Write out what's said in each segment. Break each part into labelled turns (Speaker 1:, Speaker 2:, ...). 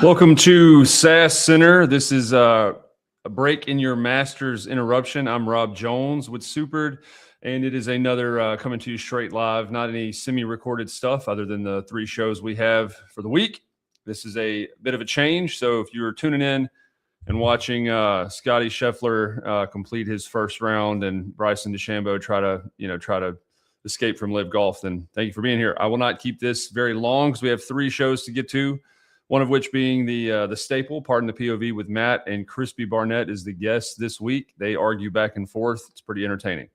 Speaker 1: Welcome to SAS Center. This is a break in your master's interruption. I'm Rob Jones with Supered, and it is another coming to you straight live, not any semi-recorded stuff other than the 3 shows we have for the week. This is a bit of a change, so if you're tuning in and watching Scotty Scheffler complete his first round and Bryson DeChambeau try to escape from Live Golf, then thank you for being here. I will not keep this very long because we have 3 shows to get to. One of which being the staple, Pardon the POV with Matt, and Crispy Barnett is the guest this week. They argue back and forth. It's pretty entertaining.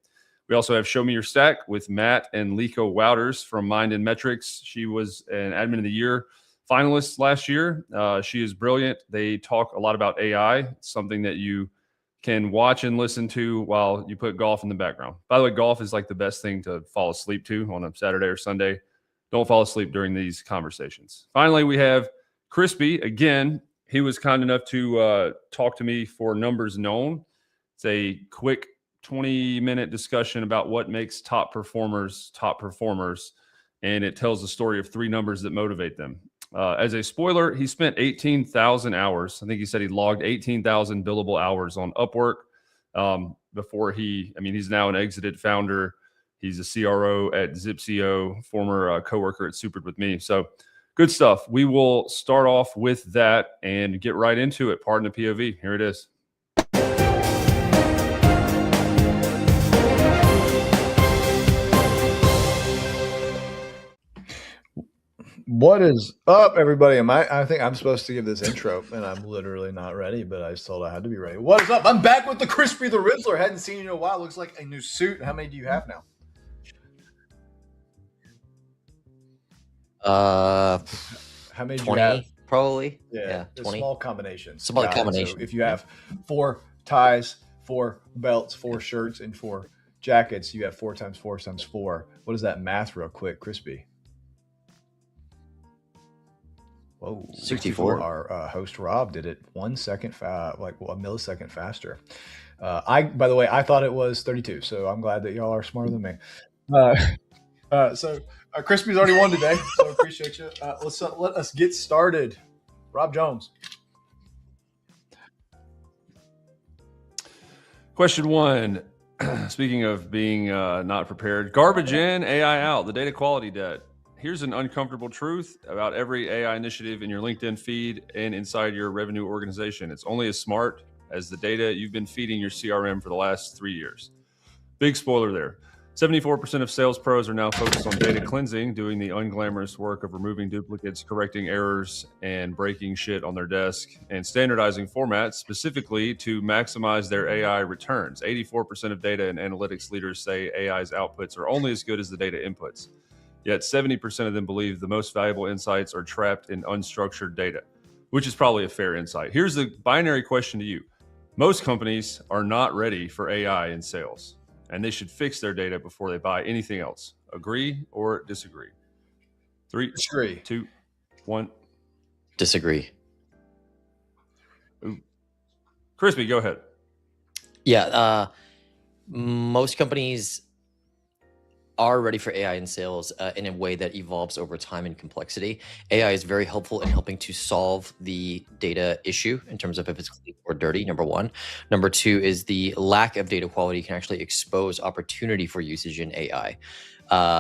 Speaker 1: We also have Show Me Your Stack with Matt and Lica Wouters from Mind and Metrics. She was an Admin of the Year finalist last year. She is brilliant. They talk a lot about AI, something that you can watch and listen to while you put golf in the background. By the way, golf is like the best thing to fall asleep to on a Saturday or Sunday. Don't fall asleep during these conversations. Finally, we have Crispy, again, he was kind enough to talk to me for Numbers Known. It's a quick 20-minute discussion about what makes top performers, and it tells the story of 3 numbers that motivate them. As a spoiler, he spent 18,000 hours. I think he said he logged 18,000 billable hours on Upwork before he's now an exited founder. He's a CRO at Zipsio, former coworker at Supered with me. So good stuff. We will start off with that and get right into it. Pardon the POV. Here it is.
Speaker 2: What is up, everybody? I think I'm supposed to give this intro, and I'm literally not ready, but I was told I had to be ready. What is up? I'm back with the Crispy the Rizzler. Hadn't seen you in a while. Looks like a new suit. How many do you have now?
Speaker 3: How many 20, do you have? Probably.
Speaker 2: Yeah 20. Small combination.
Speaker 3: Small combination.
Speaker 2: So if you have 4 ties, 4 belts, 4 shirts, and 4 jackets, you have 4 times 4 times 4. What is that math real quick, Crispy? Whoa,
Speaker 3: 64.
Speaker 2: Our host Rob did it 1 second, like a millisecond faster. By the way, I thought it was 32, so I'm glad that y'all are smarter than me. So Crispy's already won today, so appreciate you. Let us get started. Rob Jones.
Speaker 1: Question 1. Speaking of being not prepared, garbage in, AI out, the data quality debt. Here's an uncomfortable truth about every AI initiative in your LinkedIn feed and inside your revenue organization. It's only as smart as the data you've been feeding your CRM for the last 3 years. Big spoiler there. 74% of sales pros are now focused on data cleansing, doing the unglamorous work of removing duplicates, correcting errors, and breaking shit on their desk, and standardizing formats specifically to maximize their AI returns. 84% of data and analytics leaders say AI's outputs are only as good as the data inputs. Yet 70% of them believe the most valuable insights are trapped in unstructured data, which is probably a fair insight. Here's the binary question to you. Most companies are not ready for AI in sales, and they should fix their data before they buy anything else. Agree or disagree? 3,
Speaker 2: Disagree.
Speaker 1: 2, 1.
Speaker 3: Disagree.
Speaker 1: Ooh. Crispy, go ahead.
Speaker 3: Yeah, most companies are ready for AI in sales in a way that evolves over time and complexity. AI is very helpful in helping to solve the data issue in terms of if it's clean or dirty, number 1. Number 2 is the lack of data quality can actually expose opportunity for usage in AI.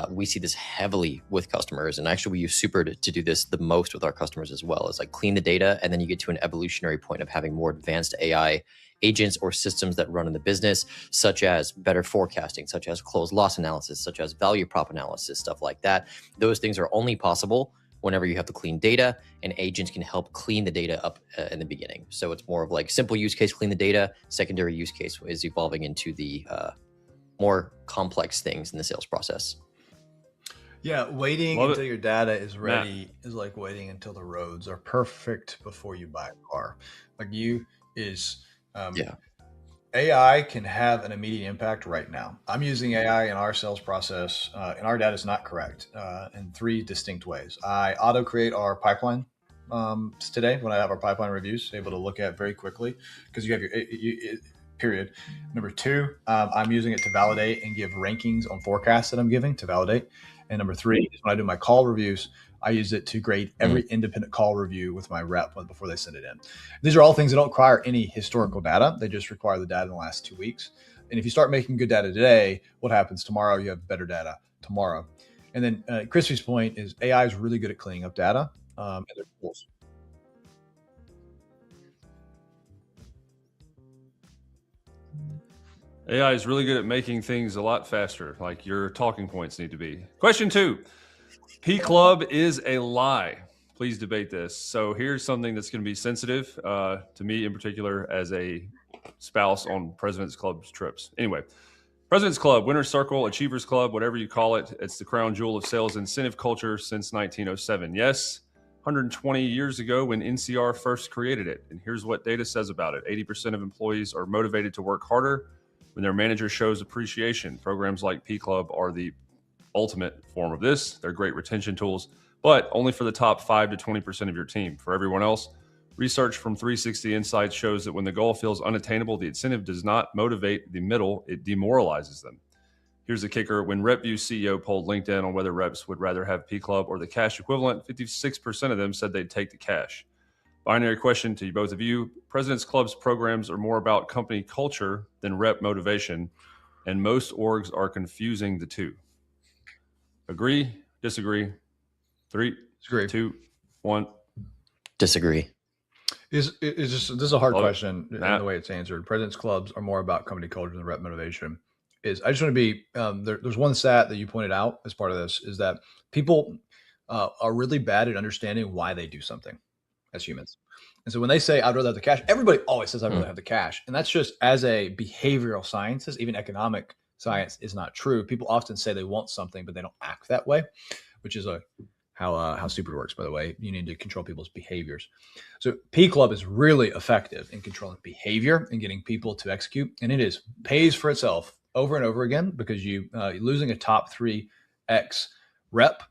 Speaker 3: We see this heavily with customers, and actually we use Super to do this the most with our customers as well. It's like clean the data, and then you get to an evolutionary point of having more advanced AI agents or systems that run in the business, such as better forecasting, such as close loss analysis, such as value prop analysis, stuff like that. Those things are only possible whenever you have the clean data, and agents can help clean the data up in the beginning. So it's more of like simple use case, clean the data. Secondary use case is evolving into the more complex things in the sales process.
Speaker 2: Yeah, waiting until your data is ready is like waiting until the roads are perfect before you buy a car. Like AI can have an immediate impact right now. I'm using AI in our sales process, and our data is not correct in 3 distinct ways. I auto create our pipeline today when I have our pipeline reviews, able to look at very quickly because you have your period. Number 2, I'm using it to validate and give rankings on forecasts that I'm giving to validate. And number three is when I do my call reviews, I use it to grade every independent call review with my rep before they send it in. These are all things that don't require any historical data. They just require the data in the last 2 weeks. And if you start making good data today, what happens tomorrow? You have better data tomorrow. And then Crispy's point is AI is really good at cleaning up data. And their tools.
Speaker 1: AI is really good at making things a lot faster, like your talking points need to be. Question 2. P Club is a lie. Please debate this. So here's something that's going to be sensitive to me in particular as a spouse on President's Club's trips. Anyway, President's Club, Winner's Circle, Achievers Club, whatever you call it, it's the crown jewel of sales incentive culture since 1907. Yes, 120 years ago when NCR first created it. And here's what data says about it. 80% of employees are motivated to work harder when their manager shows appreciation. Programs like P Club are the ultimate form of this. They're great retention tools, but only for the top 5 to 20% of your team. For everyone else, research from 360 Insights shows that when the goal feels unattainable, the incentive does not motivate the middle, it demoralizes them. Here's the kicker. When RepView CEO polled LinkedIn on whether reps would rather have P Club or the cash equivalent, 56% of them said they'd take the cash. Binary question to both of you. President's Club's programs are more about company culture than rep motivation, and most orgs are confusing the two. Agree? Disagree? 3,
Speaker 2: Disagree.
Speaker 1: 2, 1.
Speaker 3: Disagree.
Speaker 2: This is a hard
Speaker 1: Love
Speaker 2: question in the way it's answered. President's Clubs are more about company culture than rep motivation. I just want to be there's one stat that you pointed out as part of this is that people are really bad at understanding why they do something as humans. And so when they say I'd rather have the cash, everybody always says I'd rather have the cash. And that's just as a behavioral scientist, even economic science is not true. People often say they want something, but they don't act that way, which is how stupid works, by the way. You need to control people's behaviors. So P Club is really effective in controlling behavior and getting people to execute. And it pays for itself over and over again because losing a top 3x rep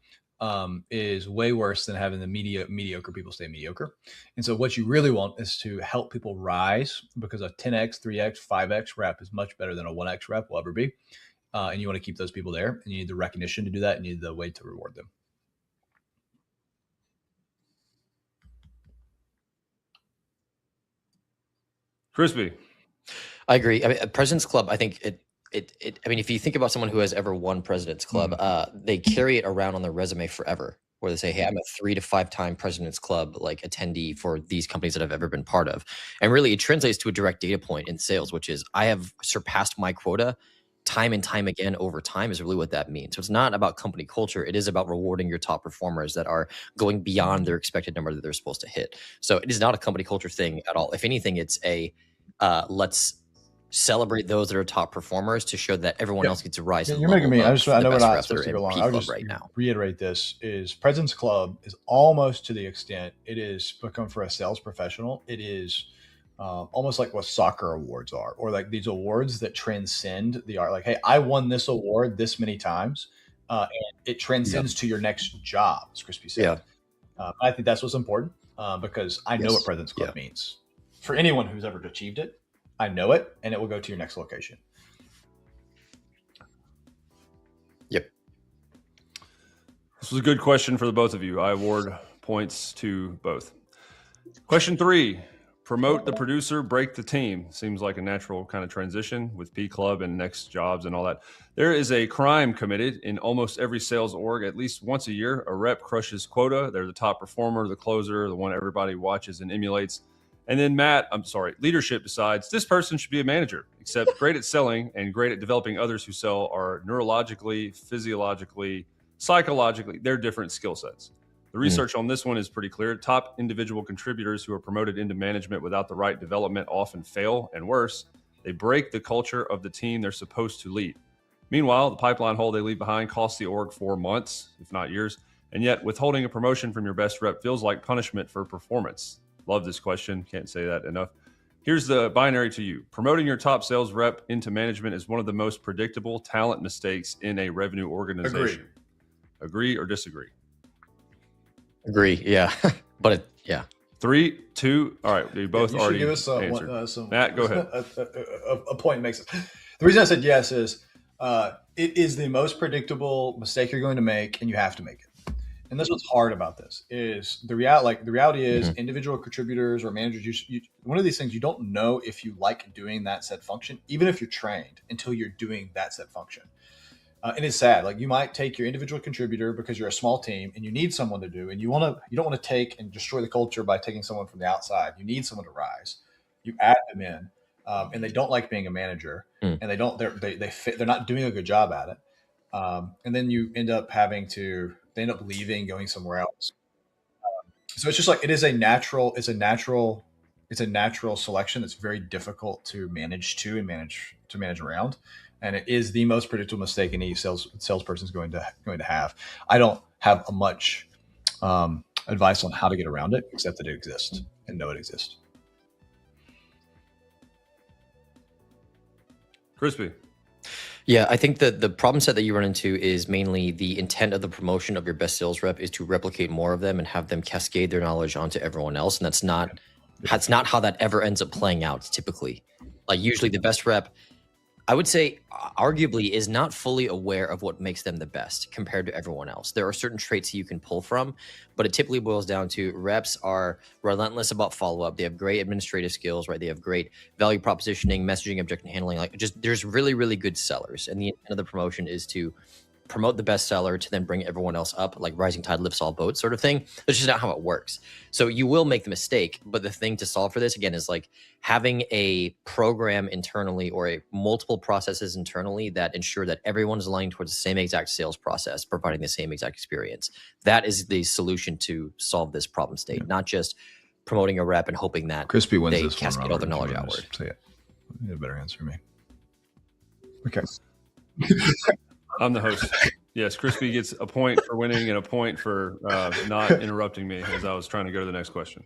Speaker 2: is way worse than having the mediocre people stay mediocre. And so what you really want is to help people rise because a 10x, 3x, 5x rep is much better than a 1x rep will ever be. And you want to keep those people there, and you need the recognition to do that, and you need the way to reward them.
Speaker 1: Crispy.
Speaker 3: I agree. I mean, President's Club, I think I mean, if you think about someone who has ever won President's Club, they carry it around on their resume forever, where they say, hey, I'm a 3 to 5 time President's Club like attendee for these companies that I've ever been part of. And really it translates to a direct data point in sales, which is I have surpassed my quota time and time again over time is really what that means. So it's not about company culture. It is about rewarding your top performers that are going beyond their expected number that they're supposed to hit. So it is not a company culture thing at all. If anything, it's a let's celebrate those that are top performers to show that everyone else gets to rise.
Speaker 2: You're making me. I know we're not supposed to go long. I'll just reiterate this: is President's Club is almost to the extent it is become for a sales professional. It is almost like what soccer awards are, or like these awards that transcend the art. Like, hey, I won this award this many times, and it transcends to your next job, as Crispy said. I think that's what's important because I know what President's Club means for anyone who's ever achieved it. I know it, and it will go to your next location.
Speaker 3: Yep.
Speaker 1: This was a good question for the both of you. I award points to both. Question 3, promote the producer, break the team. Seems like a natural kind of transition with P Club and next jobs and all that. There is a crime committed in almost every sales org at least once a year. A rep crushes quota. They're the top performer, the closer, the one everybody watches and emulates. And then leadership decides this person should be a manager, except great at selling and great at developing others who sell are neurologically, physiologically, psychologically, they're different skill sets. The research on this one is pretty clear. Top individual contributors who are promoted into management without the right development often fail, and worse, they break the culture of the team they're supposed to lead. Meanwhile, the pipeline hole they leave behind costs the org 4 months, if not years, and yet withholding a promotion from your best rep feels like punishment for performance. Love this question. Can't say that enough. Here's the binary to you. Promoting your top sales rep into management is one of the most predictable talent mistakes in a revenue organization. Agree or disagree?
Speaker 3: Agree. Yeah. But
Speaker 1: 3, 2. All right. You both already
Speaker 2: give us
Speaker 1: answered. Matt, go ahead.
Speaker 2: A point makes it. The reason I said yes is It is the most predictable mistake you're going to make, and you have to make it. And that's what's hard about this is the reality is individual contributors or managers. One of these things you don't know if you like doing that said function, even if you're trained, until you're doing that said function. And it's sad. Like you might take your individual contributor because you're a small team and you need someone to do, and you don't want to take and destroy the culture by taking someone from the outside. You need someone to rise. You add them in, and they don't like being a manager, and they're not doing a good job at it. And then you end up they end up leaving, going somewhere else. So it's just like, it's a natural selection that's very difficult to manage around. And it is the most predictable mistake any salesperson is going to have. I don't have much advice on how to get around it, except that it exists and know it exists.
Speaker 1: Crispy.
Speaker 3: Yeah, I think that the problem set that you run into is mainly the intent of the promotion of your best sales rep is to replicate more of them and have them cascade their knowledge onto everyone else. And that's not how that ever ends up playing out typically. Like usually the best rep, I would say arguably, is not fully aware of what makes them the best compared to everyone else. There are certain traits you can pull from, but it typically boils down to reps are relentless about follow-up. They have great administrative skills, right? They have great value propositioning, messaging, objection handling. There's really, really good sellers. And the intent of the promotion is to promote the best seller to then bring everyone else up, like rising tide lifts all boats sort of thing. That's just not how it works. So you will make the mistake, but the thing to solve for this again is like having a program internally or a multiple processes internally that ensure that everyone is aligned towards the same exact sales process, providing the same exact experience. That is the solution to solve this problem state, not just promoting a rep and hoping that
Speaker 2: Crispy wins
Speaker 3: they
Speaker 2: this
Speaker 3: cascade
Speaker 2: one,
Speaker 3: all their knowledge outward.
Speaker 2: Say it. You have a better answer than me. Okay.
Speaker 1: I'm the host. Yes, Crispy gets a point for winning and a point for not interrupting me as I was trying to go to the next question.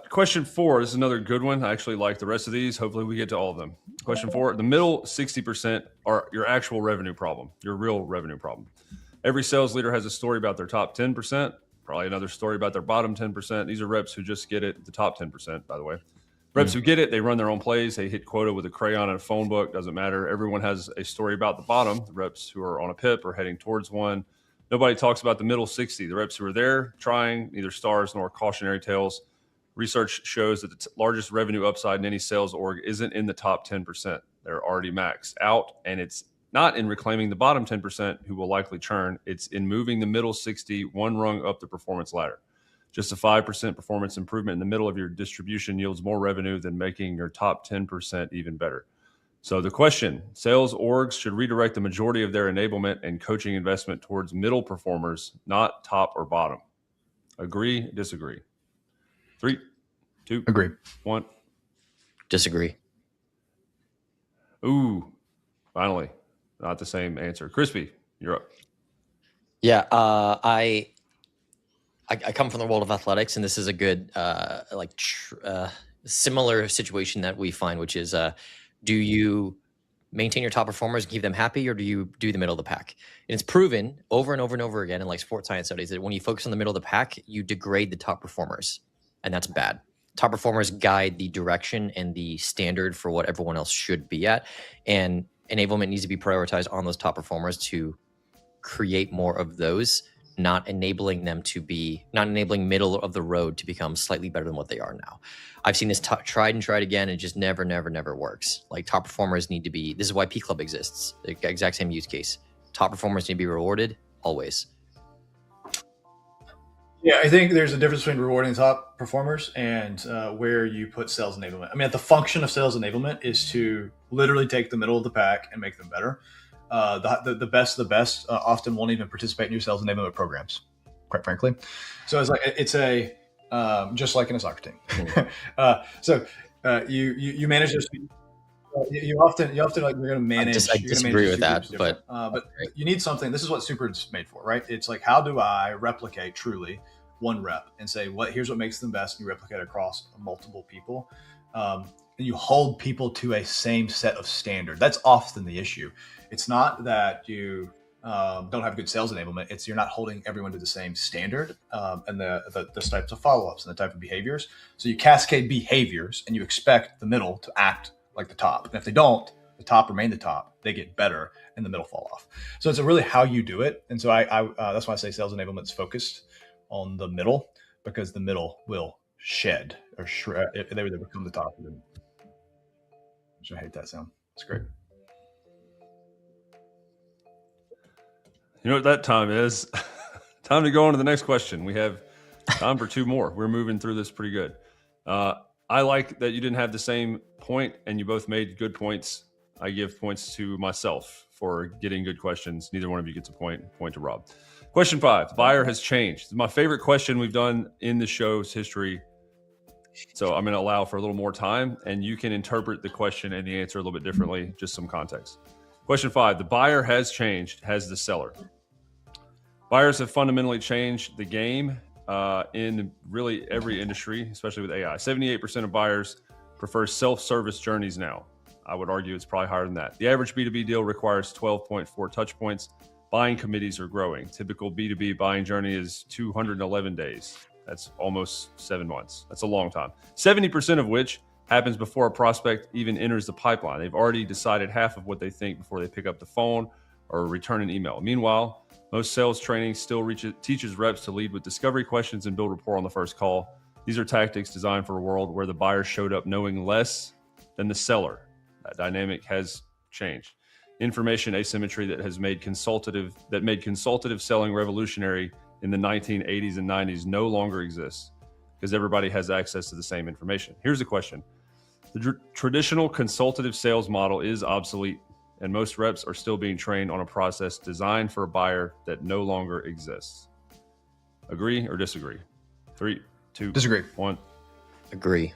Speaker 1: Question 4 this is another good one. I actually like the rest of these. Hopefully we get to all of them. Question 4, the middle 60% are your actual revenue problem, your real revenue problem. Every sales leader has a story about their top 10%, probably another story about their bottom 10%. These are reps who just get it, the top 10%, by the way. Reps who get it, they run their own plays. They hit quota with a crayon and a phone book. Doesn't matter. Everyone has a story about the bottom, the reps who are on a PIP or heading towards one. Nobody talks about the middle 60, the reps who are there trying, neither stars nor cautionary tales. Research shows that the largest revenue upside in any sales org isn't in the top 10%. They're already maxed out, and it's not in reclaiming the bottom 10% who will likely churn. It's in moving the middle 60 one rung up the performance ladder. Just a 5% performance improvement in the middle of your distribution yields more revenue than making your top 10% even better. So the question, sales orgs should redirect the majority of their enablement and coaching investment towards middle performers, not top or bottom. Agree, disagree? 3, 2,
Speaker 2: Agree.
Speaker 1: 1.
Speaker 3: Disagree.
Speaker 1: Ooh, finally, not the same answer. Crispy, you're up.
Speaker 3: Yeah, I come from the world of athletics, and this is a good similar situation that we find, which is do you maintain your top performers and keep them happy, or do you do the middle of the pack? And it's proven over and over and over again in like sports science studies that when you focus on the middle of the pack, you degrade the top performers, and that's bad. Top performers guide the direction and the standard for what everyone else should be at, and enablement needs to be prioritized on those top performers to create more of those, not enabling middle of the road to become slightly better than what they are now. I've seen this tried and tried again, and it just never works. Like top performers need to be, this is why P Club exists, the exact same use case. Top performers need to be rewarded always.
Speaker 2: Yeah, I think there's a difference between rewarding top performers and where you put sales enablement. I mean, the function of sales enablement is to literally take the middle of the pack and make them better. The best often won't even participate in your sales enablement programs, quite frankly. So it's just like in a soccer team. You manage this. You often like you're going to manage.
Speaker 3: I disagree with that, but
Speaker 2: you need something. This is what Super's made for, right? It's like, how do I replicate truly one rep and say here's what makes them best, and you replicate across multiple people, and you hold people to a same set of standard. That's often the issue. It's not that you don't have good sales enablement. It's you're not holding everyone to the same standard and the types of follow-ups and the type of behaviors. So you cascade behaviors and you expect the middle to act like the top. And if they don't, the top remain the top, they get better, and the middle fall off. So it's really how you do it. And so I that's why I say sales enablement is focused on the middle, because the middle will shed or shred if they become the top. I hate that sound. It's great.
Speaker 1: You know what that time is? Time to go on to the next question. We have time for 2 more. We're moving through this pretty good. I like that you didn't have the same point and you both made good points. I give points to myself for getting good questions. Neither one of you gets a point to Rob. Question 5, buyer has changed. It's my favorite question we've done in the show's history. So I'm going to allow for a little more time and you can interpret the question and the answer a little bit differently, just some context. Question 5, the buyer has changed, has the seller. Buyers have fundamentally changed the game in really every industry, especially with AI. 78% of buyers prefer self-service journeys now. I would argue it's probably higher than that. The average B2B deal requires 12.4 touch points. Buying committees are growing. Typical B2B buying journey is 211 days. That's almost 7 months. That's a long time. 70% of which happens before a prospect even enters the pipeline. They've already decided half of what they think before they pick up the phone or return an email. Meanwhile, most sales training still teaches reps to lead with discovery questions and build rapport on the first call. These are tactics designed for a world where the buyer showed up knowing less than the seller. That dynamic has changed. Information asymmetry that made consultative selling revolutionary in the 1980s and 90s no longer exists because everybody has access to the same information. Here's the question. The traditional consultative sales model is obsolete, and most reps are still being trained on a process designed for a buyer that no longer exists. Agree or disagree? 3, 2,
Speaker 2: disagree.
Speaker 1: 1.
Speaker 3: Agree.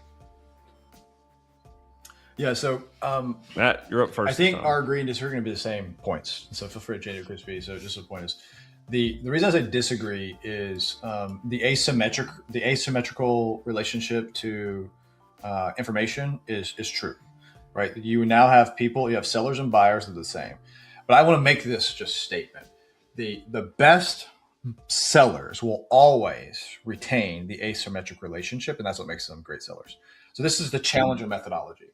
Speaker 2: Yeah, so
Speaker 1: Matt, you're up first.
Speaker 2: I think our agree and disagree are going to be the same points. So feel free to change it, Crispy. So just the point is, the reason I say disagree is the asymmetrical relationship to information is true, right? You now have people, you have sellers and buyers that are the same. But I want to make this just statement. The best sellers will always retain the asymmetric relationship, and that's what makes them great sellers. So this is the challenge of methodology.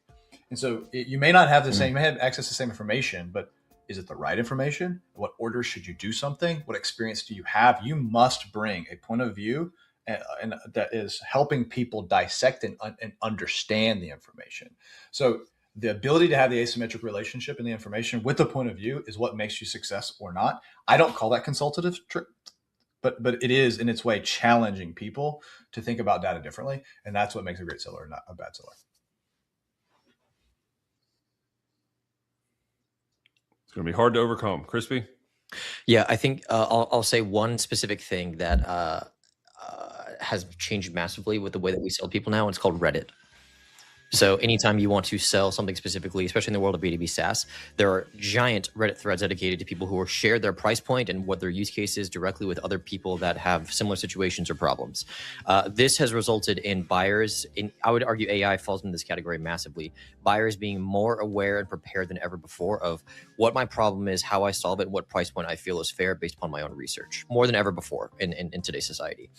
Speaker 2: And so you may not have the same, you may have access to the same information, but is it the right information? What order should you do something? What experience do you have? You must bring a point of view and that is helping people dissect and understand the information. So the ability to have the asymmetric relationship in the information with the point of view is what makes you success or not. I don't call that consultative, but it is in its way challenging people to think about data differently. And that's what makes a great seller, not a bad seller.
Speaker 1: It's going to be hard to overcome. Crispy?
Speaker 3: Yeah, I think I'll say one specific thing that has changed massively with the way that we sell people now, and it's called Reddit. So anytime you want to sell something specifically, especially in the world of B2B SaaS, there are giant Reddit threads dedicated to people who will share their price point and what their use case is directly with other people that have similar situations or problems. This has resulted in buyers, I would argue AI falls in this category massively, buyers being more aware and prepared than ever before of what my problem is, how I solve it, and what price point I feel is fair based upon my own research, more than ever before in today's society.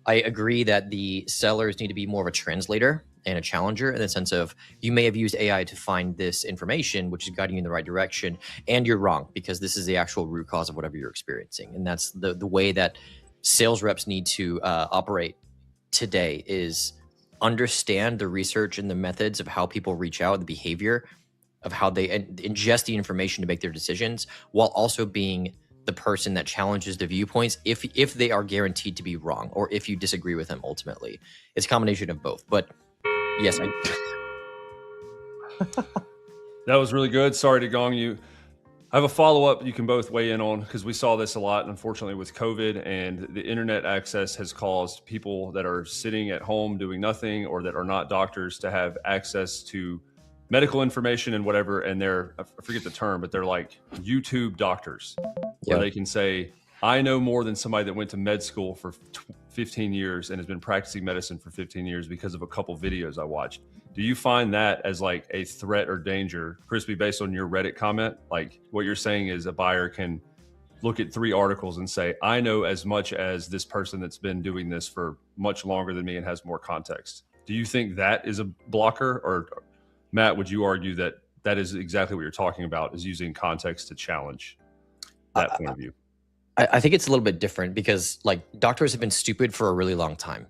Speaker 3: I agree that the sellers need to be more of a translator and a challenger in the sense of you may have used AI to find this information, which is guiding you in the right direction, and you're wrong because this is the actual root cause of whatever you're experiencing. And that's the way that sales reps need to operate today is understand the research and the methods of how people reach out, the behavior of how they ingest the information to make their decisions, while also being the person that challenges the viewpoints if they are guaranteed to be wrong or if you disagree with them ultimately. It's a combination of both. But yes,
Speaker 1: That was really good. Sorry to gong you. I have a follow-up you can both weigh in on because we saw this a lot, unfortunately, with COVID, and the internet access has caused people that are sitting at home doing nothing or that are not doctors to have access to medical information and whatever. And they're, I forget the term, but they're like YouTube doctors where they can say, I know more than somebody that went to med school for 15 years and has been practicing medicine for 15 years because of a couple videos I watched. Do you find that as like a threat or danger, Crispy, based on your Reddit comment? Like what you're saying is a buyer can look at 3 articles and say, I know as much as this person that's been doing this for much longer than me and has more context. Do you think that is a blocker? Or Matt, would you argue that that is exactly what you're talking about, is using context to challenge that point of view.
Speaker 3: I think it's a little bit different because like doctors have been stupid for a really long time.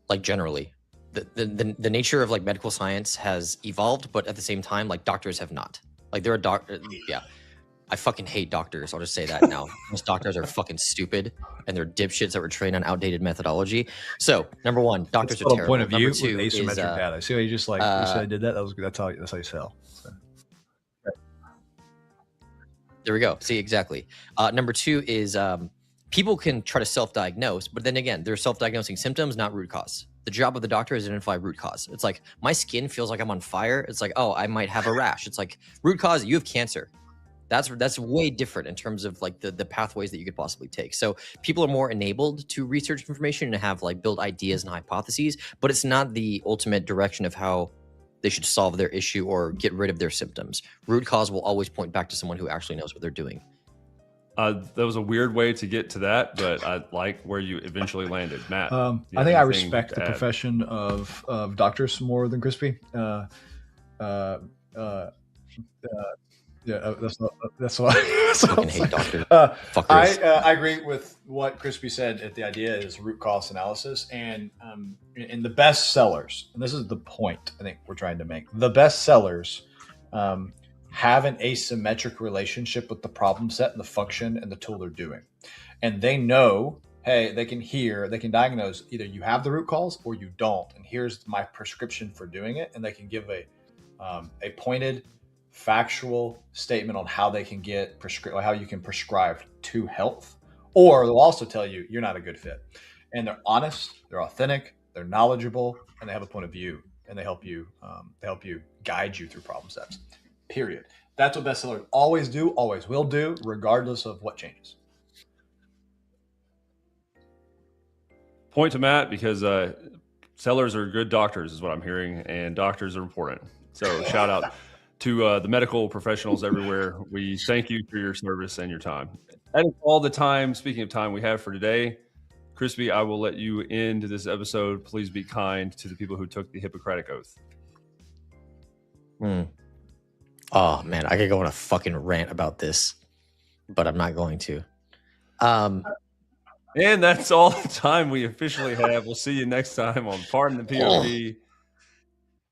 Speaker 3: Like generally, the nature of like medical science has evolved, but at the same time, like doctors have not. Like they're a doctor. Yeah. I fucking hate doctors. I'll just say that now. Most doctors are fucking stupid and they're dipshits that were trained on outdated methodology. So number one, doctors are terrible.
Speaker 2: Point of view
Speaker 3: Number two
Speaker 2: with asymmetric
Speaker 3: is,
Speaker 2: data. See how you just like you said I did that? That's how you sell. So.
Speaker 3: There we go. See, exactly. Number two is people can try to self-diagnose, but then again, they're self-diagnosing symptoms, not root cause. The job of the doctor is to identify root cause. It's like, my skin feels like I'm on fire. It's like, oh, I might have a rash. It's like, root cause, you have cancer. That's way different in terms of like the pathways that you could possibly take. So people are more enabled to research information and have like build ideas and hypotheses, but it's not the ultimate direction of how they should solve their issue or get rid of their symptoms. Root cause will always point back to someone who actually knows what they're doing.
Speaker 1: That was a weird way to get to that, but I like where you eventually landed, Matt.
Speaker 2: I think I respect the profession of doctors more than Crispy. Yeah, that's why.
Speaker 3: I fucking hate doctors.
Speaker 2: I agree with what Crispy said. The idea is root cause analysis, and in the best sellers, and this is the point I think we're trying to make. The best sellers have an asymmetric relationship with the problem set and the function and the tool they're doing, and they know. Hey, they can diagnose either you have the root cause or you don't, and here's my prescription for doing it, and they can give a pointed, factual statement on how they can get how you can prescribe to health, or they'll also tell you you're not a good fit. And they're honest, they're authentic, they're knowledgeable, and they have a point of view, and they help you guide you through problem sets. Period. That's what bestsellers always do, always will do, regardless of what changes.
Speaker 1: Point to Matt, because sellers are good doctors is what I'm hearing, and doctors are important. So shout out to the medical professionals everywhere. We thank you for your service and your time. That is all the time, speaking of time, we have for today. Crispy, I will let you end this episode. Please be kind to the people who took the Hippocratic Oath.
Speaker 3: Oh, man, I could go on a fucking rant about this, but I'm not going to.
Speaker 1: And that's all the time we officially have. We'll see you next time on Pardon the POV.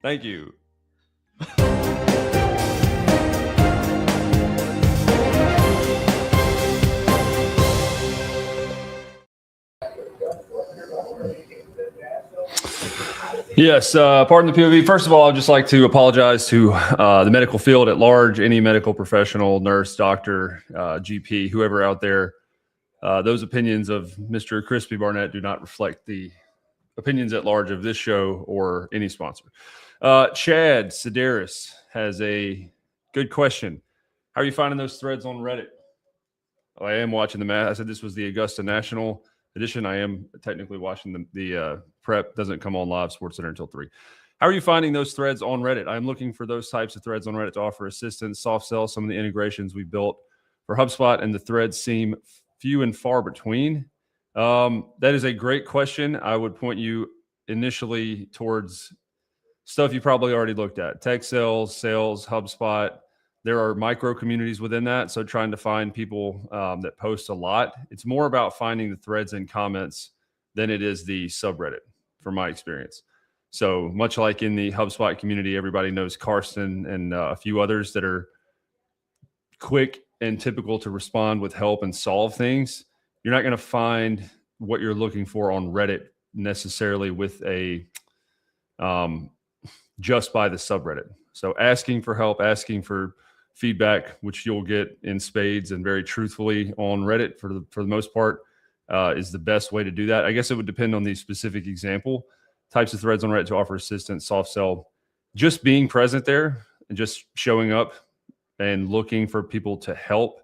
Speaker 1: Thank you. Yes, pardon the POV. First of all, I'd just like to apologize to the medical field at large, any medical professional, nurse, doctor, GP, whoever out there. Those opinions of Mr. Crispy Barnett do not reflect the opinions at large of this show or any sponsor. Chad Sedaris has a good question. How are you finding those threads on Reddit? Oh, I am watching the match. I said this was the Augusta National edition. I am technically watching the prep. Doesn't come on live Sports Center until 3. How are you finding those threads on Reddit? I'm looking for those types of threads on Reddit to offer assistance, soft sell some of the integrations we built for HubSpot, and the threads seem few and far between. That is a great question. I would point you initially towards stuff you probably already looked at. Tech sales, HubSpot. There are micro communities within that. So trying to find people that post a lot. It's more about finding the threads and comments than it is the subreddit, from my experience. So much like in the HubSpot community, everybody knows Karsten and a few others that are quick and typical to respond with help and solve things. You're not going to find what you're looking for on Reddit necessarily with a just by the subreddit. So asking for help, asking for feedback, which you'll get in spades and very truthfully on Reddit for the most part, is the best way to do that. I guess it would depend on the specific example. Types of threads on Reddit to offer assistance, soft sell. Just being present there and just showing up and looking for people to help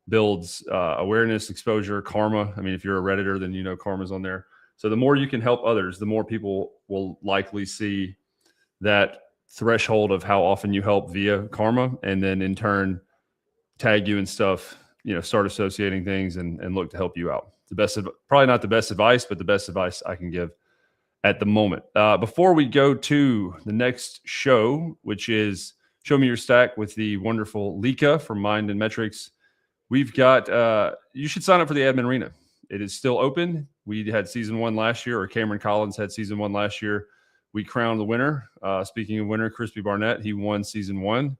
Speaker 1: builds awareness, exposure, karma. I mean, if you're a Redditor, then you know karma's on there. So the more you can help others, the more people will likely see that threshold of how often you help via karma, and then in turn tag you and stuff, start associating things and look to help you out. Probably not the best advice, but the best advice I can give at the moment. Before we go to the next show, which is Show Me Your Stack with the wonderful Lica from Mind and Metrics. We've got, you should sign up for the Admin Arena. It is still open. We had season 1 last year, or Cameron Collins had season 1 last year. We crowned the winner. Speaking of winner, Crispy Barnett, he won season 1.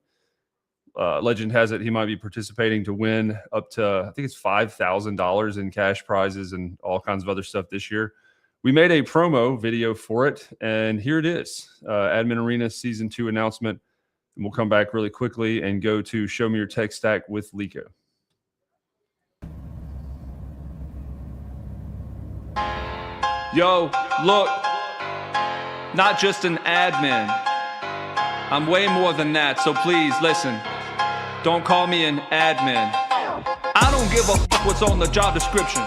Speaker 1: Legend has it he might be participating to win up to, I think it's $5,000 in cash prizes and all kinds of other stuff this year. We made a promo video for it, and here it is. Admin Arena season 2 announcement. And we'll come back really quickly and go to Show Me Your Tech Stack with Lica.
Speaker 4: Yo, look, not just an admin. I'm way more than that, so please listen. Don't call me an admin. I don't give a fuck what's on the job description.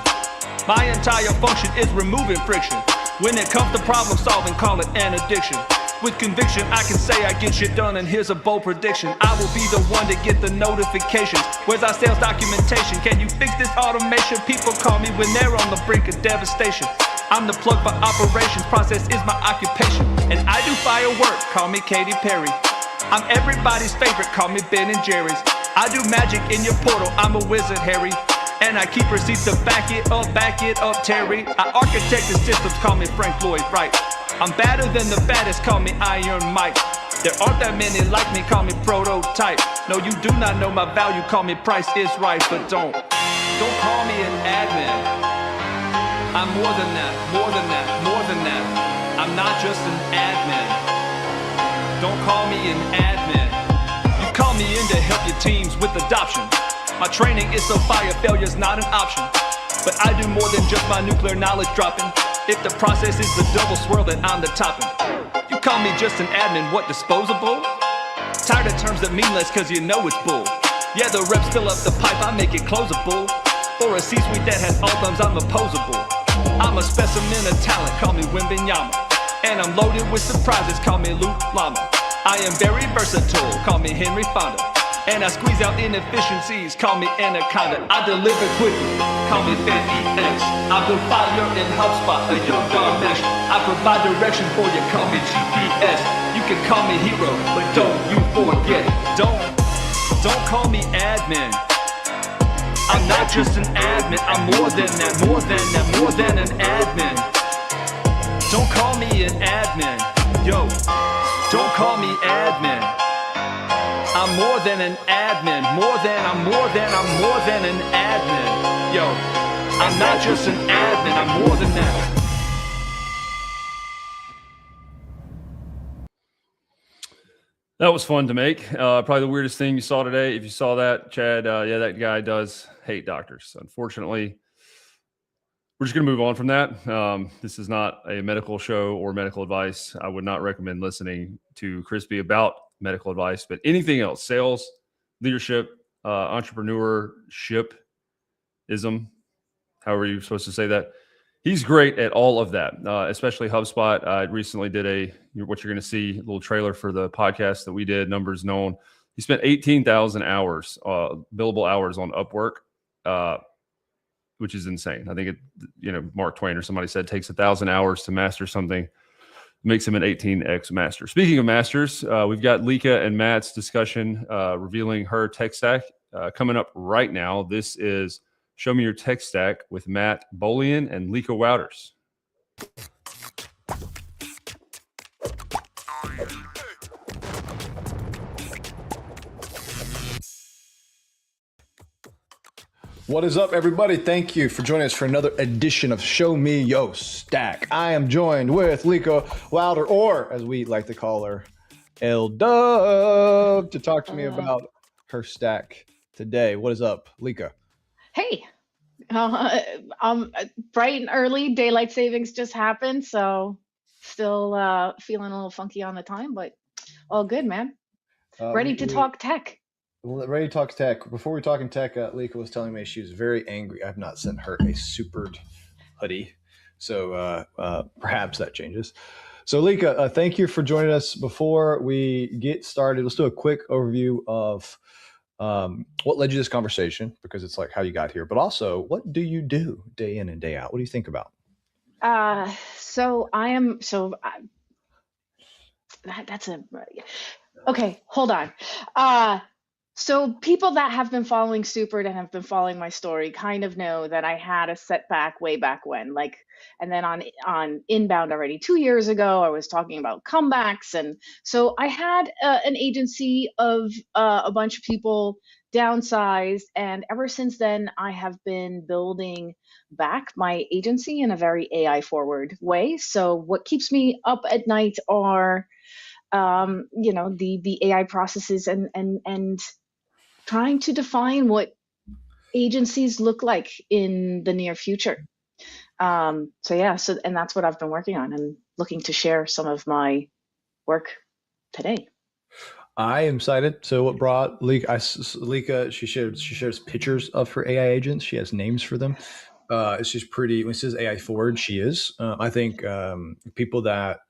Speaker 4: My entire function is removing friction. When it comes to problem solving, call it an addiction. With conviction, I can say I get shit done, and here's a bold prediction. I will be the one to get the notifications. Where's our sales documentation? Can you fix this automation? People call me when they're on the brink of devastation. I'm the plug for operations, process is my occupation. And I do firework, call me Katy Perry. I'm everybody's favorite, call me Ben and Jerry's. I do magic in your portal, I'm a wizard, Harry. And I keep receipts to back it up, Terry. I architect the systems, call me Frank Lloyd Wright. I'm badder than the baddest, call me Iron Mike. There aren't that many like me, call me prototype. No, you do not know my value, call me Price is Right. But don't call me an admin. I'm more than that, more than that, more than that. I'm not just an admin. Don't call me an admin. You call me in to help your teams with adoption. My training is so fire, failure's not an option. But I do more than just my nuclear knowledge dropping. If the process is the double swirl, then I'm the topping. You call me just an admin, what, disposable? Tired of terms that mean less cause you know it's bull. Yeah, the reps fill up the pipe, I make it closable. For a C-suite that has all thumbs, I'm opposable. I'm a specimen of talent, call me Wimbenyama. And I'm loaded with surprises, call me Luke Lama. I am very versatile, call me Henry Fonda. And I squeeze out inefficiencies, call me Anaconda. I deliver quickly, call me FedEx. I build fire in HubSpot, a young dog mesh. I provide direction for you, call me GPS. You can call me hero, but don't you forget. Don't call me admin. I'm not just an admin, I'm more than that, more than that, more than an admin. Don't call me an admin, yo, don't call me admin. I'm more than an admin, I'm more than an admin. Yo, I'm not just an admin, I'm more than that.
Speaker 1: That was fun to make. Probably the weirdest thing you saw today. If you saw that, Chad, yeah, that guy does hate doctors. Unfortunately, we're just going to move on from that. This is not a medical show or medical advice. I would not recommend listening to Crispy about medical advice, but anything else, sales, leadership, entrepreneurship, however you're supposed to say that. He's great at all of that, especially HubSpot. I recently did what you're going to see, a little trailer for the podcast that we did, Numbers Known. He spent 18,000 hours, billable hours on Upwork, which is insane. I think Mark Twain or somebody said it takes 1,000 hours to master something, makes him an 18x master. Speaking of masters, we've got Lica and Matt's discussion revealing her tech stack coming up right now. This is Show Me Your Tech Stack with Matt Bolian and Lica Wouters.
Speaker 2: What is up, everybody? Thank you for joining us for another edition of Show Me Yo Stack. I am joined with Lica Wouters, or as we like to call her, L Dub, to talk to me about her stack today. What is up, Lica?
Speaker 5: Hey, bright and early. Daylight savings just happened, so still feeling a little funky on the time, but all good, man. Ready to talk tech.
Speaker 2: Ready to talk tech. Before we talk in tech, Lica was telling me she was very angry. I've not sent her a supered hoodie, so perhaps that changes. So Lica, thank you for joining us. Before we get started, let's do a quick overview of what led you to this conversation, because it's like how you got here, but also what do you do day in and day out? What do you think about?
Speaker 5: Okay, hold on. So people that have been following Supered and have been following my story kind of know that I had a setback way back when, like, and then on Inbound already 2 years ago, I was talking about comebacks, and so I had an agency of a bunch of people downsized, and ever since then, I have been building back my agency in a very AI forward way. So what keeps me up at night are the AI processes and trying to define what agencies look like in the near future. And that's what I've been working on and looking to share some of my work today.
Speaker 2: I am excited. So what brought Lica, she shares pictures of her AI agents. She has names for them. It's just pretty. When it says AI forward, she is. I think people that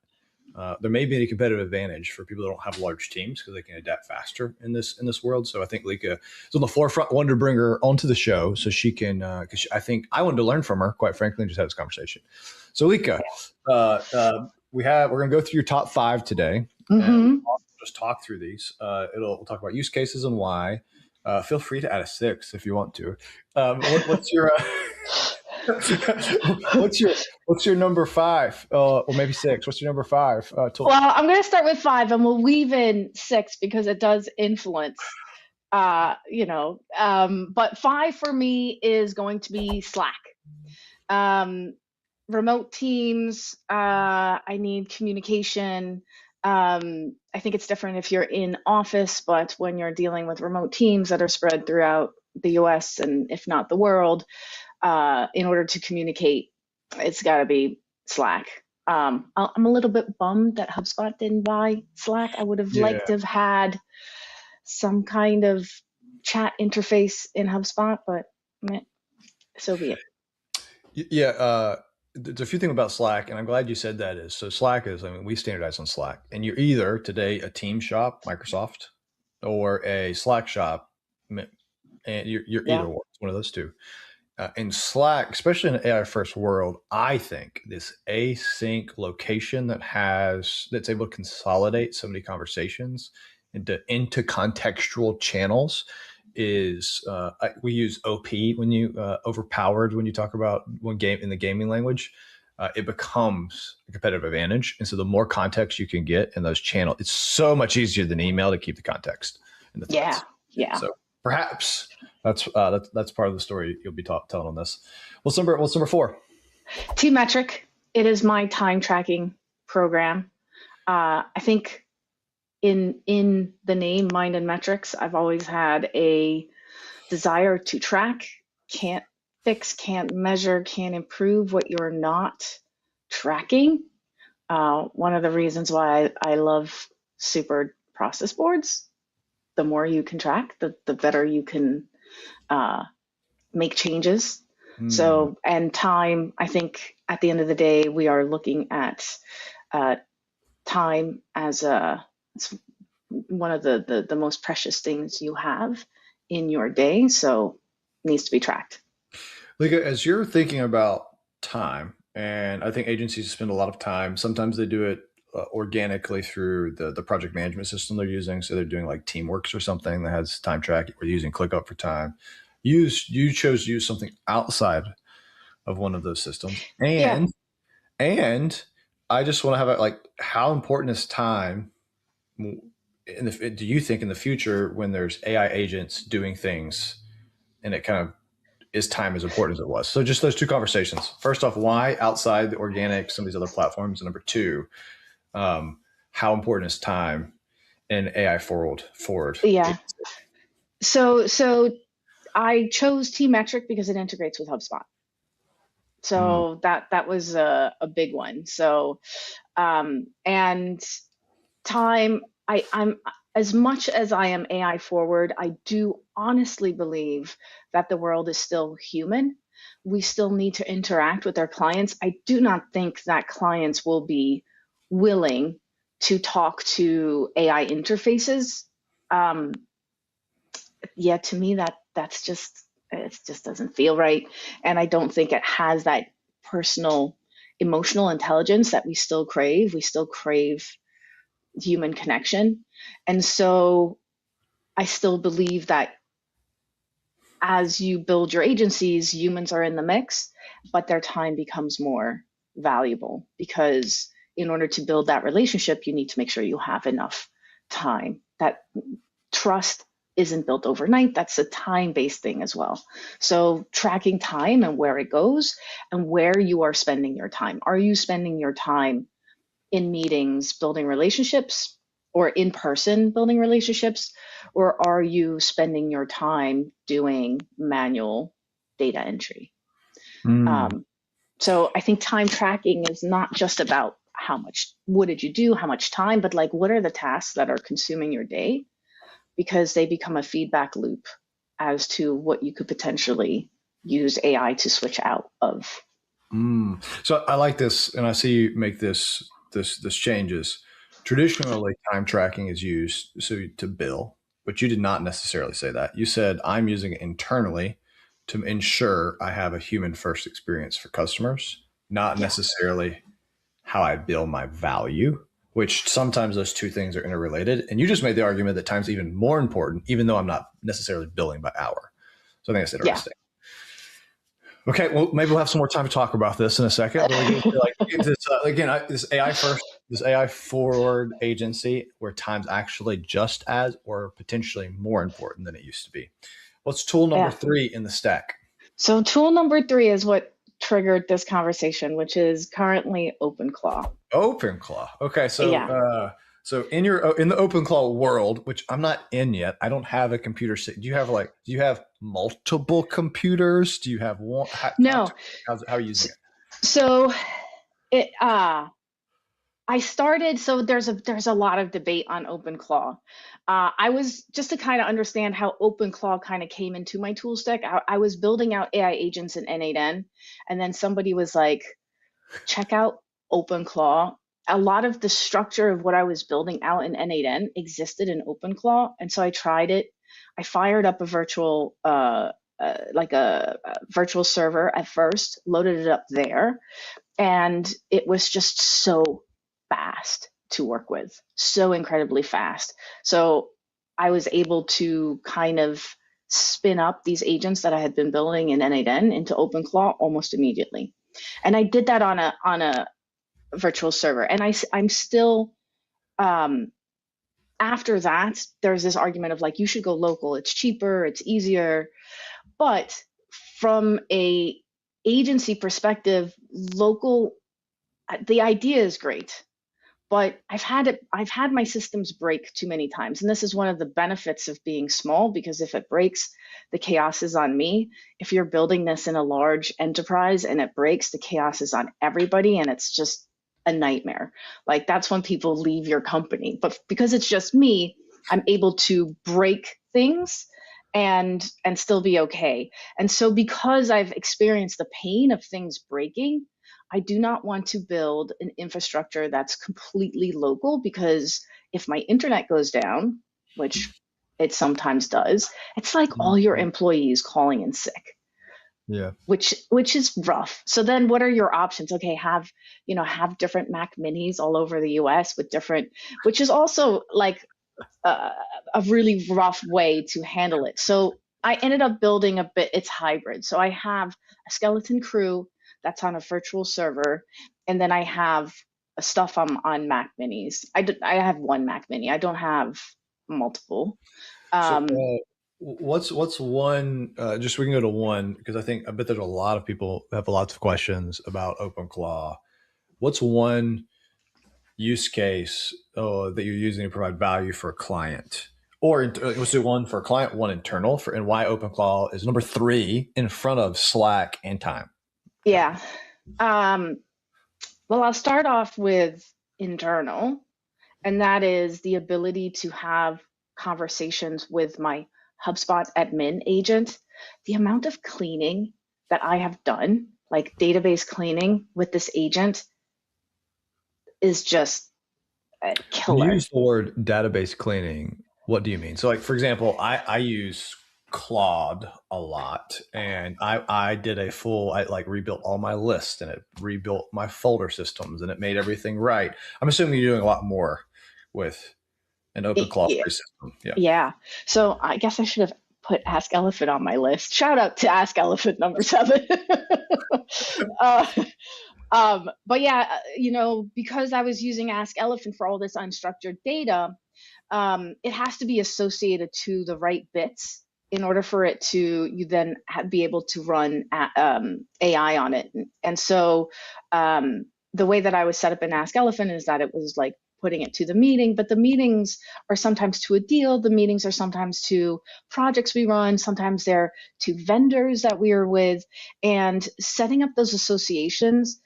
Speaker 2: there may be a competitive advantage for people that don't have large teams because they can adapt faster in this world. So I think Lica is on the forefront. Wanted to bring her onto the show so she can, because I think I wanted to learn from her, quite frankly, and just have this conversation. So Lica, we're going to go through your top 5 today.
Speaker 5: Mm-hmm.
Speaker 2: And we'll just talk through these. We'll talk about use cases and why. Feel free to add a 6 if you want to. What's your what's your number 5? Or maybe 6. What's your number 5?
Speaker 5: Well, I'm going to start with 5, and we'll weave in 6 because it does influence. But 5 for me is going to be Slack. Remote teams. I need communication. I think it's different if you're in office, but when you're dealing with remote teams that are spread throughout the US and if not the world, in order to communicate, it's got to be Slack. I'm a little bit bummed that HubSpot didn't buy Slack. I would have liked to have had some kind of chat interface in HubSpot, but so be it.
Speaker 2: Yeah. There's a few things about Slack, and I'm glad you said that. So Slack is, we standardize on Slack, and you're either today a Team shop, Microsoft, or a Slack shop, and you're either one of those two. In Slack, especially in an AI first world, I think this async location that's able to consolidate so many conversations into contextual channels is we use OP when you overpowered when you talk about in the gaming language. It becomes a competitive advantage, and so the more context you can get in those channels, it's so much easier than email to keep the context in the threads.
Speaker 5: Yeah.
Speaker 2: So perhaps that's part of the story you'll be telling on this. What's number 4?
Speaker 5: T-Metric. It is my time tracking program. I think in the name Mind and Metrics, I've always had a desire to track. Can't fix, can't measure, can't improve what you're not tracking. One of the reasons why I love super process boards. The more you can track, the better you can make changes. So, and time, I think at the end of the day, we are looking at time as it's one of the most precious things you have in your day. So it needs to be tracked.
Speaker 2: Lica, as you're thinking about time, and I think agencies spend a lot of time, sometimes they do it organically through the project management system they're using. So they're doing like Teamworks or something that has time tracking, or using ClickUp for time. You chose to use something outside of one of those systems. And I just want to have how important is time do you think in the future when there's AI agents doing things, and it kind of is time as important as it was? So just those two conversations. First off, why outside the organic, some of these other platforms? And number 2, how important is time in AI forward?
Speaker 5: Yeah. So I chose T-Metric because it integrates with HubSpot. So that was a big one. So and time, I'm as much as I am AI forward, I do honestly believe that the world is still human. We still need to interact with our clients. I do not think that clients will be willing to talk to AI interfaces. To me, that's just, it just doesn't feel right. And I don't think it has that personal emotional intelligence that we still crave. We still crave human connection. And so I still believe that as you build your agencies, humans are in the mix, but their time becomes more valuable, because in order to build that relationship, you need to make sure you have enough time. That trust isn't built overnight. That's a time-based thing as well. So tracking time and where it goes and where you are spending your time. Are you spending your time in meetings building relationships, or in person building relationships, or are you spending your time doing manual data entry? So I think time tracking is not just about what did you do, how much time, but like, what are the tasks that are consuming your day? Because they become a feedback loop as to what you could potentially use AI to switch out of.
Speaker 2: So I like this, and I see you make this changes. Traditionally, time tracking is used to bill, but you did not necessarily say that. You said, I'm using it internally to ensure I have a human first experience for customers, not necessarily how I bill my value, which sometimes those two things are interrelated. And you just made the argument that time's even more important, even though I'm not necessarily billing by hour. So I think that's interesting. Okay, well, maybe we'll have some more time to talk about this in a second. But this AI forward agency where time's actually just as or potentially more important than it used to be. What's tool number 3 in the stack?
Speaker 5: So tool number 3 is what triggered this conversation, which is currently OpenClaw.
Speaker 2: OpenClaw. Okay, so so in the OpenClaw world, which I'm not in yet, I don't have a computer. Do you have multiple computers? Do you have one?
Speaker 5: No.
Speaker 2: How are you using it?
Speaker 5: So I started, so there's a lot of debate on OpenClaw. I was, just to kind of understand how OpenClaw kind of came into my tool stack, I was building out AI agents in N8N, and then somebody was like, check out OpenClaw. A lot of the structure of what I was building out in N8N existed in OpenClaw, and so I tried it. I fired up a virtual virtual server at first, loaded it up there, and it was just so fast to work with, so incredibly fast. So I was able to kind of spin up these agents that I had been building in N8N into OpenClaw almost immediately. And I did that on a virtual server. And I'm still, after that, there's this argument of like, you should go local. It's cheaper, it's easier. But from a agency perspective, local, the idea is great. But I've had my systems break too many times. And this is one of the benefits of being small, because if it breaks, the chaos is on me. If you're building this in a large enterprise and it breaks, the chaos is on everybody, and it's just a nightmare. Like, that's when people leave your company. But because it's just me, I'm able to break things and still be okay. And so because I've experienced the pain of things breaking, I do not want to build an infrastructure that's completely local, because if my internet goes down, which it sometimes does, it's like all your employees calling in sick.
Speaker 2: Yeah.
Speaker 5: Which is rough. So then what are your options? Okay, have different Mac minis all over the US with different, which is also like a really rough way to handle it. So I ended up building it's hybrid. So I have a skeleton crew that's on a virtual server, and then I have stuff on Mac minis. I have one Mac mini. I don't have multiple.
Speaker 2: What's one? Just we can go to one, because I bet there's a lot of people that have lots of questions about OpenClaw. What's one use case that you're using to provide value for a client? Or let's do one for a client, one internal, and why OpenClaw is number 3 in front of Slack and time.
Speaker 5: Yeah. Well, I'll start off with internal, and that is the ability to have conversations with my HubSpot admin agent. The amount of cleaning that I have done, like database cleaning with this agent, is just a killer.
Speaker 2: When you use the word database cleaning, what do you mean? So, like, for example, I use Claude a lot, and I did a full, I rebuilt all my lists, and it rebuilt my folder systems, and it made everything right. I'm assuming you're doing a lot more with an OpenClaw
Speaker 5: Yeah.
Speaker 2: free system. Yeah.
Speaker 5: Yeah. So I guess I should have put Ask Elephant on my list. Shout out to Ask Elephant number 7. uh, but yeah, because I was using Ask Elephant for all this unstructured data, it has to be associated to the right bits in order for it to you then be able to run AI on it. And so the way that I was set up in Ask Elephant is that it was like putting it to the meeting, but the meetings are sometimes to a deal. The meetings are sometimes to projects we run. Sometimes they're to vendors that we are with, and setting up those associations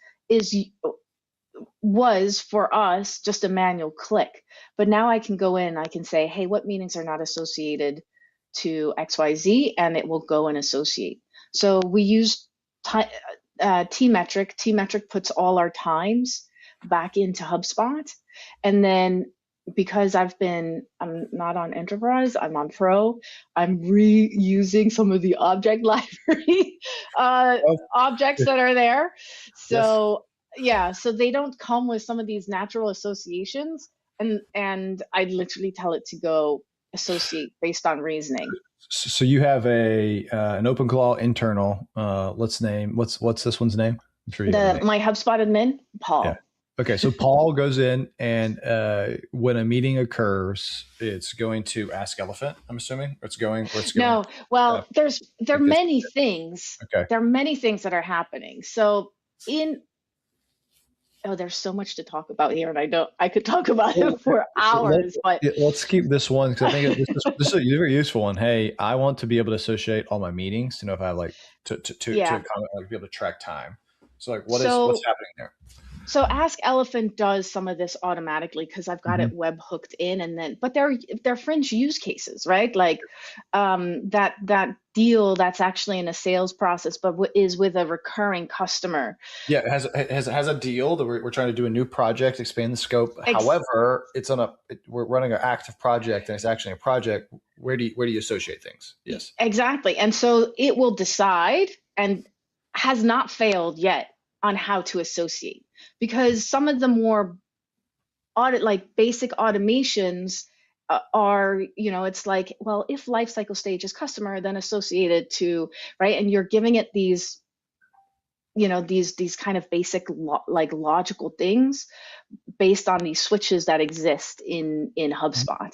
Speaker 5: was for us just a manual click. But now I can go in, I can say, hey, what meetings are not associated to XYZ, and it will go and associate. So we use T-Metric. T-Metric puts all our times back into HubSpot. And then because I'm not on Enterprise, I'm on Pro, I'm reusing some of the object library objects that are there. So yeah, so they don't come with some of these natural associations, and I literally tell it to go associate based on reasoning.
Speaker 2: So you have an OpenClaw internal. Let's name what's this one's name? I'm sure you have a name.
Speaker 5: My HubSpot admin, Paul.
Speaker 2: Yeah. Okay, so Paul goes in, and when a meeting occurs, it's going to Ask Elephant, I'm assuming, or it's going.
Speaker 5: No, well, there are many things.
Speaker 2: Okay.
Speaker 5: There are many things that are happening. So there's so much to talk about here, and I could talk about it for hours. But
Speaker 2: let's keep this one, because I think this is a very useful one. Hey, I want to be able to associate all my meetings to know if I have to be able to track time. So what's happening there?
Speaker 5: So Ask Elephant does some of this automatically because I've got it web hooked in, but they're fringe use cases, right? Like that deal that's actually in a sales process, but is with a recurring customer.
Speaker 2: Yeah, it has a deal that we're trying to do a new project, expand the scope. However, we're running an active project, and it's actually a project. Where do you associate things? Yes,
Speaker 5: exactly. And so it will decide, and has not failed yet, on how to associate, because some of the more basic automations are, it's like, well, if lifecycle stage is customer, then associated to, right? And you're giving it these kind of basic logical things based on these switches that exist in HubSpot.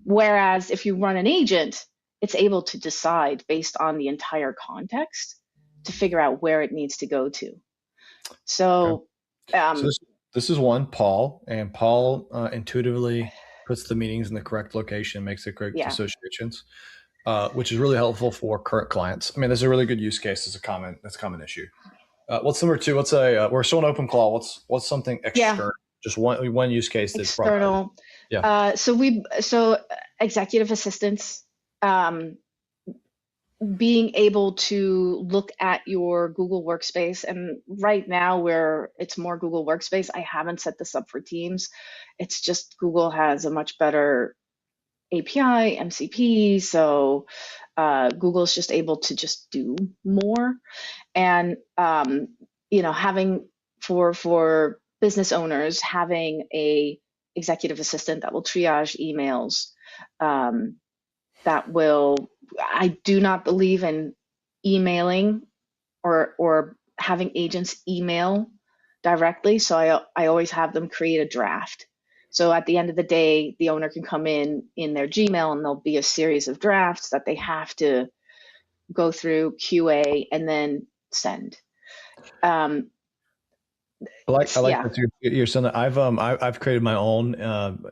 Speaker 5: Whereas if you run an agent, it's able to decide based on the entire context to figure out where it needs to go to. So,
Speaker 2: so this is one, Paul, and Paul intuitively puts the meetings in the correct location, makes the correct associations, which is really helpful for current clients. I mean, there's a really good use case. That's a common issue. What's number 2? We're still in OpenClaw. What's something external? Just one use case that's
Speaker 5: external. So executive assistants. Being able to look at your Google Workspace, and right now where it's more Google Workspace, I haven't set this up for Teams. It's just Google has a much better API, MCP, so Google's just able to just do more. And having for business owners, having a executive assistant that will triage emails, I do not believe in emailing or having agents email directly. So I always have them create a draft. So at the end of the day, the owner can come in their Gmail, and there'll be a series of drafts that they have to go through, QA, and then send.
Speaker 2: I like that you're saying that. I've created my own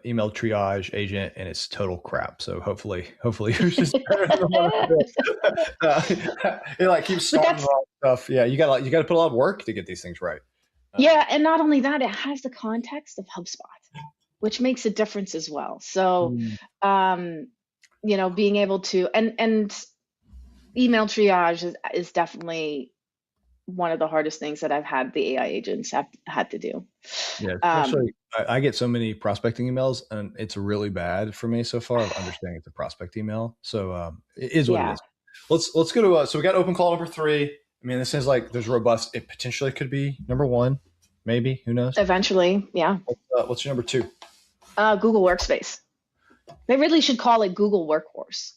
Speaker 2: email triage agent, and it's total crap. So hopefully yours is better than it keeps starting wrong stuff. Yeah, you got to put a lot of work to get these things right.
Speaker 5: And not only that, it has the context of HubSpot, which makes a difference as well. So being able to and email triage is definitely one of the hardest things that I've had the AI agents have had to do.
Speaker 2: Yeah, especially I get so many prospecting emails, and it's really bad for me so far of understanding it's a prospect email. So it is what it is. Let's go to so we got OpenClaw number 3. I mean, this seems like there's robust. It potentially could be number 1, maybe. Who knows?
Speaker 5: Eventually, yeah.
Speaker 2: What's your number 2?
Speaker 5: Google Workspace. They really should call it Google Workhorse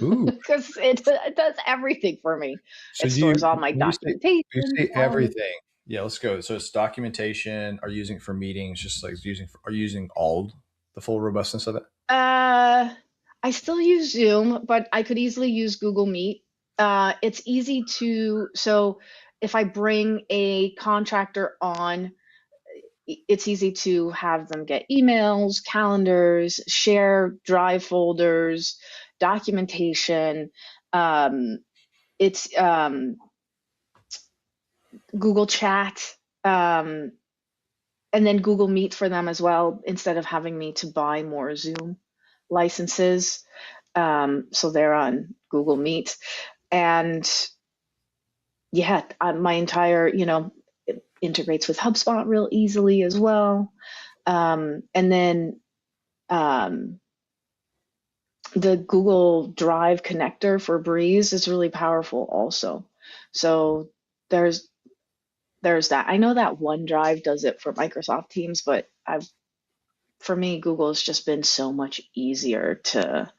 Speaker 2: Ooh.
Speaker 5: because it does everything for me.
Speaker 2: So
Speaker 5: It stores all my
Speaker 2: when you
Speaker 5: documentation.
Speaker 2: say everything. Yeah, let's go. So it's documentation. Are you using it for meetings? Just like are you using all the full robustness of it?
Speaker 5: I still use Zoom, but I could easily use Google Meet. It's easy to, so if I bring a contractor on, it's easy to have them get emails, calendars, share drive folders, documentation. It's Google Chat, and then Google Meet for them as well, instead of having me to buy more Zoom licenses. So they're on Google Meet. And yeah, my entire, it integrates with HubSpot real easily as well. And then the Google Drive connector for Breeze is really powerful also. So there's that. I know that OneDrive does it for Microsoft Teams, but for me, Google has just been so much easier to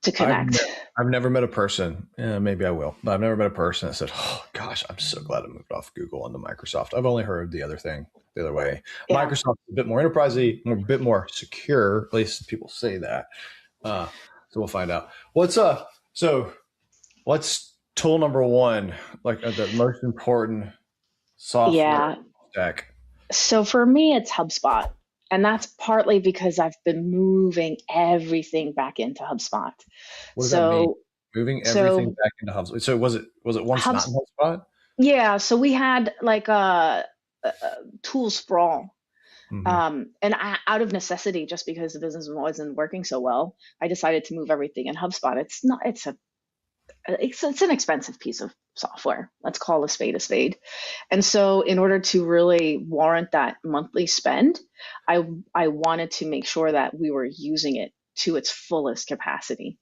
Speaker 5: connect.
Speaker 2: I've never met a person, maybe I will, but I've never met a person that said, oh gosh, I'm so glad I moved off Google onto Microsoft. I've only heard the other way. Yeah. Microsoft is a bit more enterprisey, a bit more secure. At least people say that. So we'll find out. What's tool number one, like the most important software stack?
Speaker 5: So for me, it's HubSpot. And that's partly because I've been moving everything back into HubSpot.
Speaker 2: What does that mean? Moving everything back into HubSpot. So was it once not in HubSpot?
Speaker 5: Yeah. So we had like a tool sprawl. Mm-hmm. And out of necessity, just because the business wasn't working so well, I decided to move everything in HubSpot. It's an expensive piece of software. Let's call a spade a spade. And so in order to really warrant that monthly spend, I wanted to make sure that we were using it to its fullest capacity.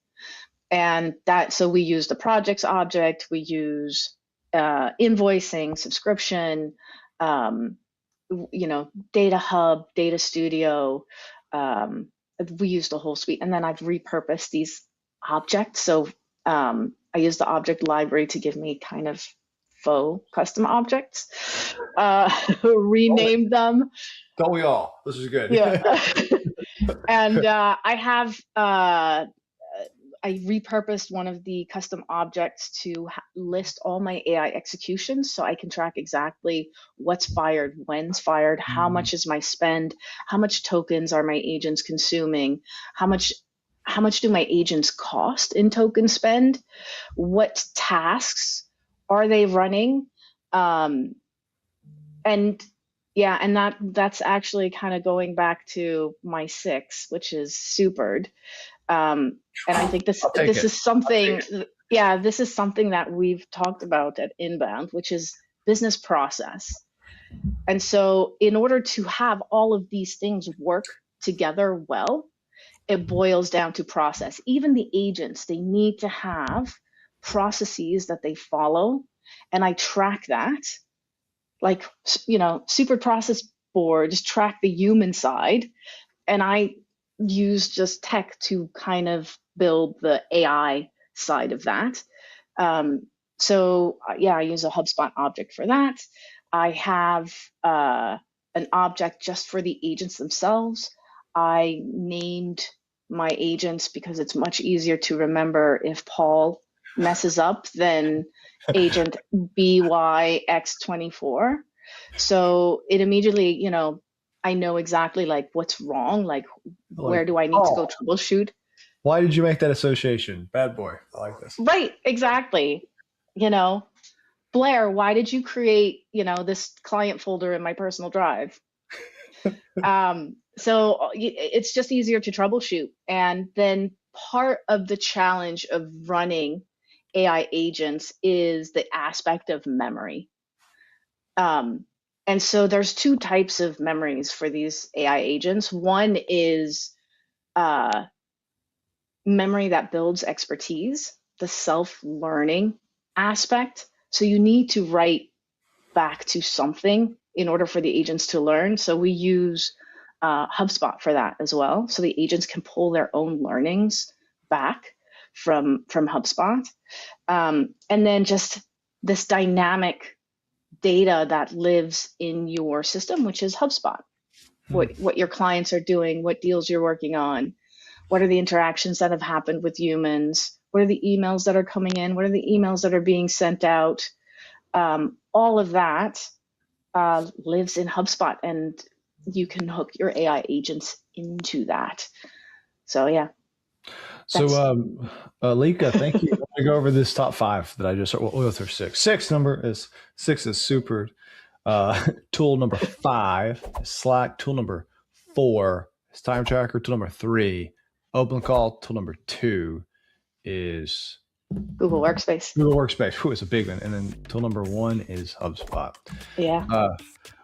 Speaker 5: And so we use the projects object, we use invoicing, subscription, Data Hub, Data Studio. We use the whole suite. And then I've repurposed these objects. So I use the object library to give me kind of faux custom objects, renamed them.
Speaker 2: Don't we all? This is good.
Speaker 5: Yeah. And I repurposed one of the custom objects to list all my AI executions, so I can track exactly what's fired, when's fired, how much is my spend, how much tokens are my agents consuming, how much do my agents cost in token spend, what tasks are they running, and that's actually kind of going back to my 6, which is Supered. And I think this is something that we've talked about at Inbound, which is business process. And so in order to have all of these things work together well, it boils down to process. Even the agents, they need to have processes that they follow. And I track that. Like, super process boards track the human side. And I use just tech to kind of build the AI side of that. I use a HubSpot object for that. I have an object just for the agents themselves. I named my agents because it's much easier to remember if Paul messes up than agent BYX24. So it immediately, I know exactly like what's wrong, like where do I need to go troubleshoot.
Speaker 2: Why did you make that association? Bad boy. I like this.
Speaker 5: Right, exactly. Blair, why did you create, this client folder in my personal drive? So it's just easier to troubleshoot. And then part of the challenge of running AI agents is the aspect of memory. And so there's 2 types of memories for these AI agents. One is memory that builds expertise, the self-learning aspect. So you need to write back to something in order for the agents to learn. So we use HubSpot for that as well. So the agents can pull their own learnings back from HubSpot. And then just this dynamic data that lives in your system, which is HubSpot. What your clients are doing, what deals you're working on, what are the interactions that have happened with humans, what are the emails that are coming in, what are the emails that are being sent out. All of that lives in HubSpot, and you can hook your AI agents into that. So yeah.
Speaker 2: So, Lica, thank you. I'm gonna go over this top 5 that I just. We'll go through 6. 6 is super. Tool number 5 is Slack. Tool number 4 is Time Tracker. Tool number 3, OpenCall. Tool number 2 is
Speaker 5: Google Workspace.
Speaker 2: Google Workspace. Who is a big one. And then tool number 1 is HubSpot.
Speaker 5: Yeah.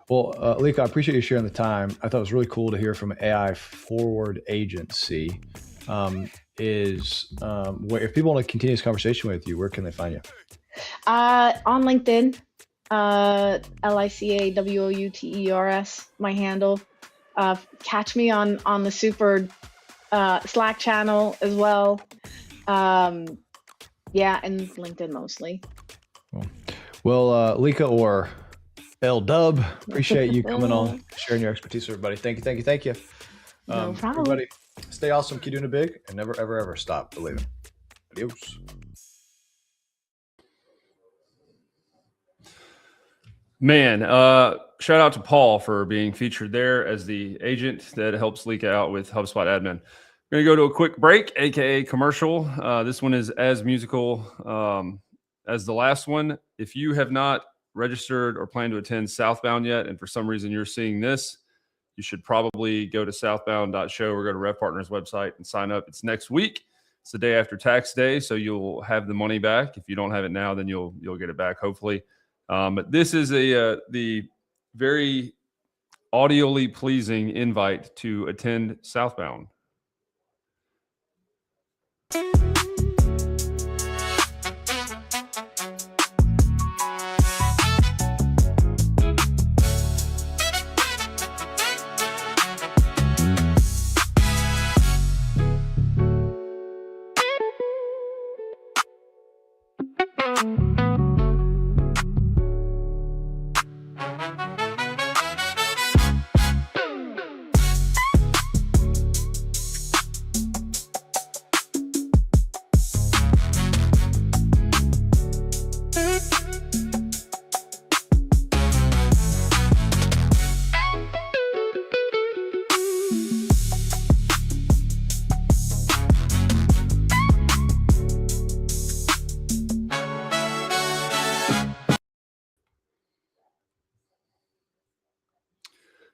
Speaker 2: Well, Lica, I appreciate you sharing the time. I thought it was really cool to hear from AI Forward Agency. If people want to continue this conversation with you, where can they find you?
Speaker 5: On LinkedIn, LicaWouters, my handle. Catch me on the Super Slack channel as well. Yeah, and LinkedIn mostly.
Speaker 2: Well, Lica or L Dub, appreciate you coming on, sharing your expertise with everybody. Thank you.
Speaker 5: No problem.
Speaker 2: Everybody, stay awesome, keep doing it big, and never, ever, ever stop believing. Adios.
Speaker 1: Man, shout out to Paul for being featured there as the agent that helps Lica out with HubSpot admin. We're going to go to a quick break, aka commercial. This one is as musical as the last one. If you have not registered or plan to attend Southbound yet, and for some reason you're seeing this, you should probably go to southbound.show or go to RevPartners website and sign up. It's next week. It's the day after tax day, so you'll have the money back. If you don't have it now, then you'll get it back, hopefully. But this is the very audially pleasing invite to attend Southbound.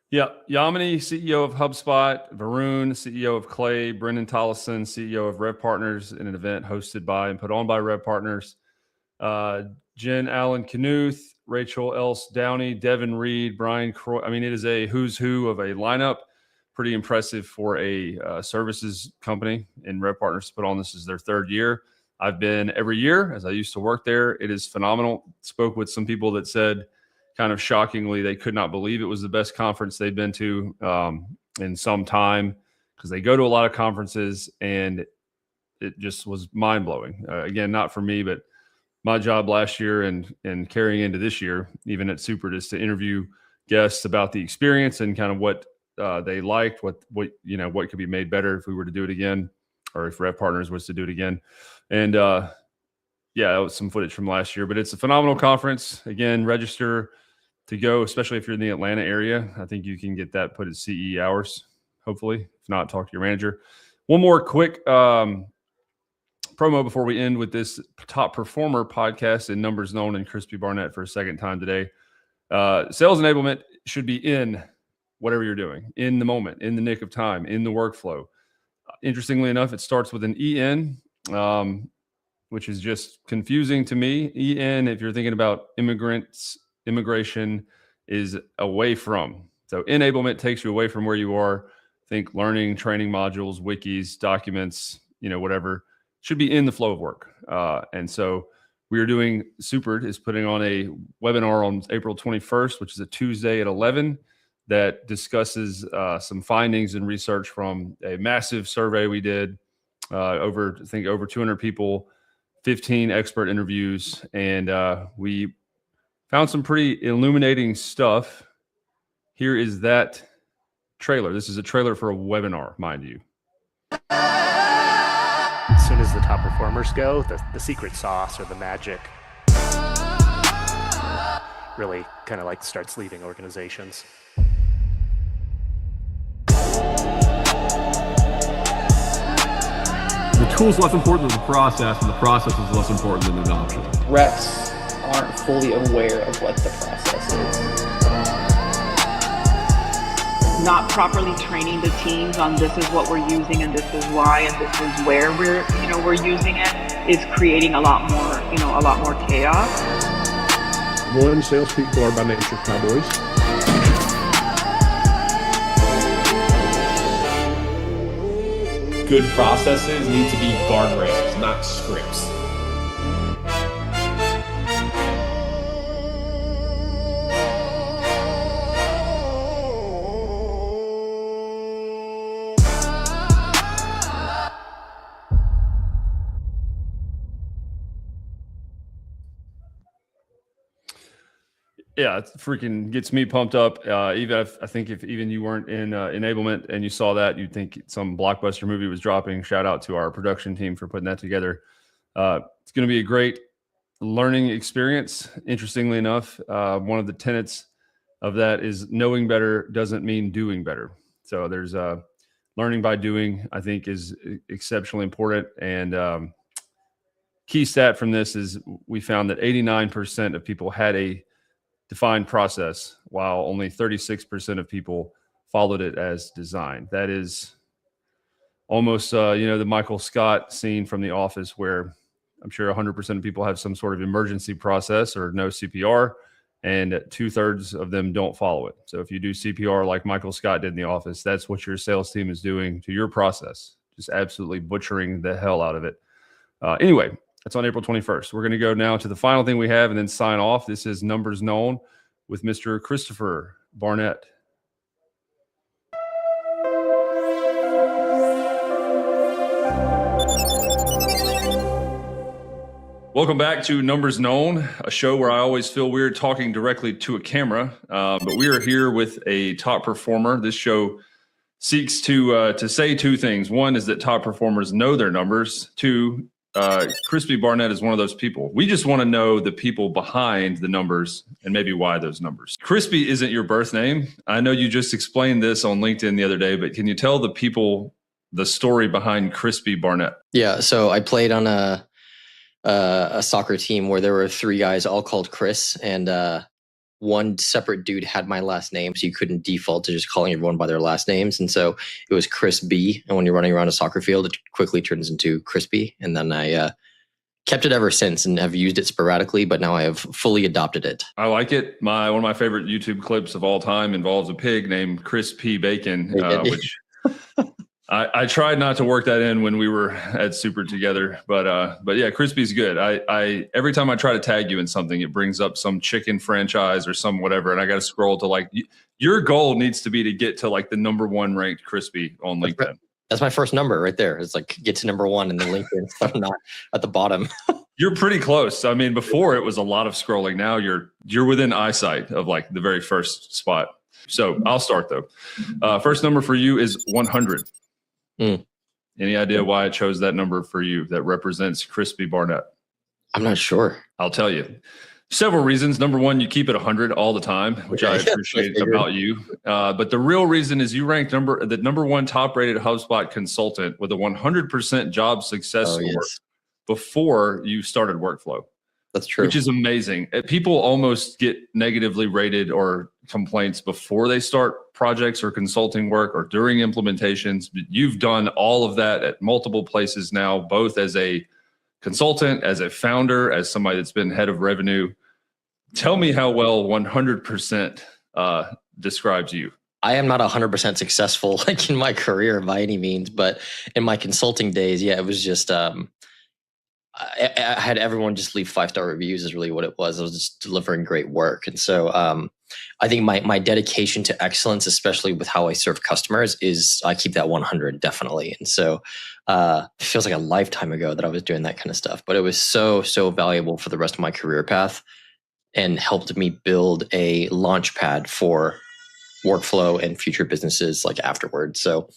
Speaker 1: Yeah, Yamini, CEO of HubSpot, Varun, CEO of Clay, Brendan Tollison, CEO of Rev Partners, in an event hosted by and put on by Rev Partners. Jen Allen Knuth, Rachel Else Downey, Devin Reed, Brian Croy. I mean, it is a who's who of a lineup. Pretty impressive for a services company in Rev Partners to put on. This is their 3rd year. I've been every year as I used to work there. It is phenomenal. Spoke with some people that said, kind of shockingly, they could not believe it was the best conference they'd been to in some time, because they go to a lot of conferences and it just was mind-blowing. Again, not for me, but my job last year and carrying into this year, even at Super, is to interview guests about the experience and kind of what they liked, what could be made better if we were to do it again, or if Rev Partners was to do it again. And yeah, that was some footage from last year, but it's a phenomenal conference. Again, register to go, especially if you're in the Atlanta area. I think you can get that put at CE hours, hopefully. If not, talk to your manager. One more quick promo before we end with this top performer podcast in Numbers Known and Crispy Barnett for a second time today. Sales enablement should be in whatever you're doing, in the moment, in the nick of time, in the workflow. Interestingly enough, it starts with an EN, which is just confusing to me. EN, if you're thinking about immigration, is away from. So enablement takes you away from where you are. Think learning, training modules, wikis, documents, whatever. Should be in the flow of work. And so we are doing, Super is putting on a webinar on April 21st, which is a Tuesday at 11. that discusses some findings and research from a massive survey we did, over 200 people, 15 expert interviews, and we found some pretty illuminating stuff. Here is that trailer. This is a trailer for a webinar, mind you.
Speaker 6: As soon as the top performers go, the secret sauce or the magic really kind of like starts leaving organizations.
Speaker 7: The tool's less important than the process, and the process is less important than adoption.
Speaker 8: Reps aren't fully aware of what the process is.
Speaker 9: Not properly training the teams on this is what we're using and this is why and this is where we're using it is creating a lot more chaos.
Speaker 10: One, salespeople are by nature cowboys.
Speaker 11: Good processes need to be guardrails, not scripts.
Speaker 1: Yeah, it freaking gets me pumped up. Even if, I think if even you weren't in enablement and you saw that, you'd think some blockbuster movie was dropping. Shout out to our production team for putting that together. It's going to be a great learning experience. Interestingly enough, one of the tenets of that is knowing better doesn't mean doing better. So there's learning by doing, I think, is exceptionally important. And key stat from this is we found that 89% of people had a defined process, while only 36% of people followed it as designed. That is almost, the Michael Scott scene from The Office, where I'm sure 100% of people have some sort of emergency process or no CPR, and 2/3 of them don't follow it. So if you do CPR like Michael Scott did in The Office, that's what your sales team is doing to your process, just absolutely butchering the hell out of it. Anyway, that's on April 21st. We're going to go now to the final thing we have and then sign off. This is Numbers Known with Mr. Crispy Barnett. Welcome back to Numbers Known, a show where I always feel weird talking directly to a camera, but we are here with a top performer. This show seeks to say two things. One is that top performers know their numbers. Two, Crispy Barnett is one of those people. We just want to know the people behind the numbers and maybe why those numbers. Crispy isn't your birth name. I know you just explained this on LinkedIn the other day, but can you tell the people the story behind Crispy Barnett?
Speaker 3: Yeah, so I played on a soccer team where there were 3 guys all called Chris, and one separate dude had my last name, so you couldn't default to just calling everyone by their last names. And so it was Chris B. And when you're running around a soccer field, it quickly turns into Crispy. And then I kept it ever since and have used it sporadically, but now I have fully adopted it.
Speaker 1: I like it. One of my favorite YouTube clips of all time involves a pig named Crispy Bacon, which I tried not to work that in when we were at Super together, but yeah, Crispy's good. I every time I try to tag you in something, it brings up some chicken franchise or some whatever, and I got to scroll to like your goal needs to be to get to like the #1 ranked Crispy on LinkedIn.
Speaker 3: That's my first number right there. It's like get to #1 in the LinkedIn, so I'm not at the bottom.
Speaker 1: You're pretty close. I mean, before it was a lot of scrolling. Now you're within eyesight of like the very first spot. So I'll start though. First number for you is 100. Any idea why it chose that number for you that represents Crispy Barnett?
Speaker 3: I'm not sure.
Speaker 1: I'll tell you. Several reasons. Number one, you keep it 100 all the time, which I appreciate about you. But the real reason is you ranked the #1 top-rated HubSpot consultant with a 100% job success score before you started Workflow.
Speaker 3: That's true.
Speaker 1: Which is amazing. People almost get negatively rated or complaints before they start projects or consulting work or during implementations. You've done all of that at multiple places now, both as a consultant, as a founder, as somebody that's been head of revenue. Tell me how well 100% describes you.
Speaker 3: I am not 100% successful like in my career by any means, but in my consulting days, yeah, it was just I had everyone just leave 5-star reviews is really what it was. I was just delivering great work. And so I think my dedication to excellence, especially with how I serve customers, is I keep that 100 definitely. And so it feels like a lifetime ago that I was doing that kind of stuff, but it was so valuable for the rest of my career path and helped me build a launch pad for workflow and future businesses like afterwards. So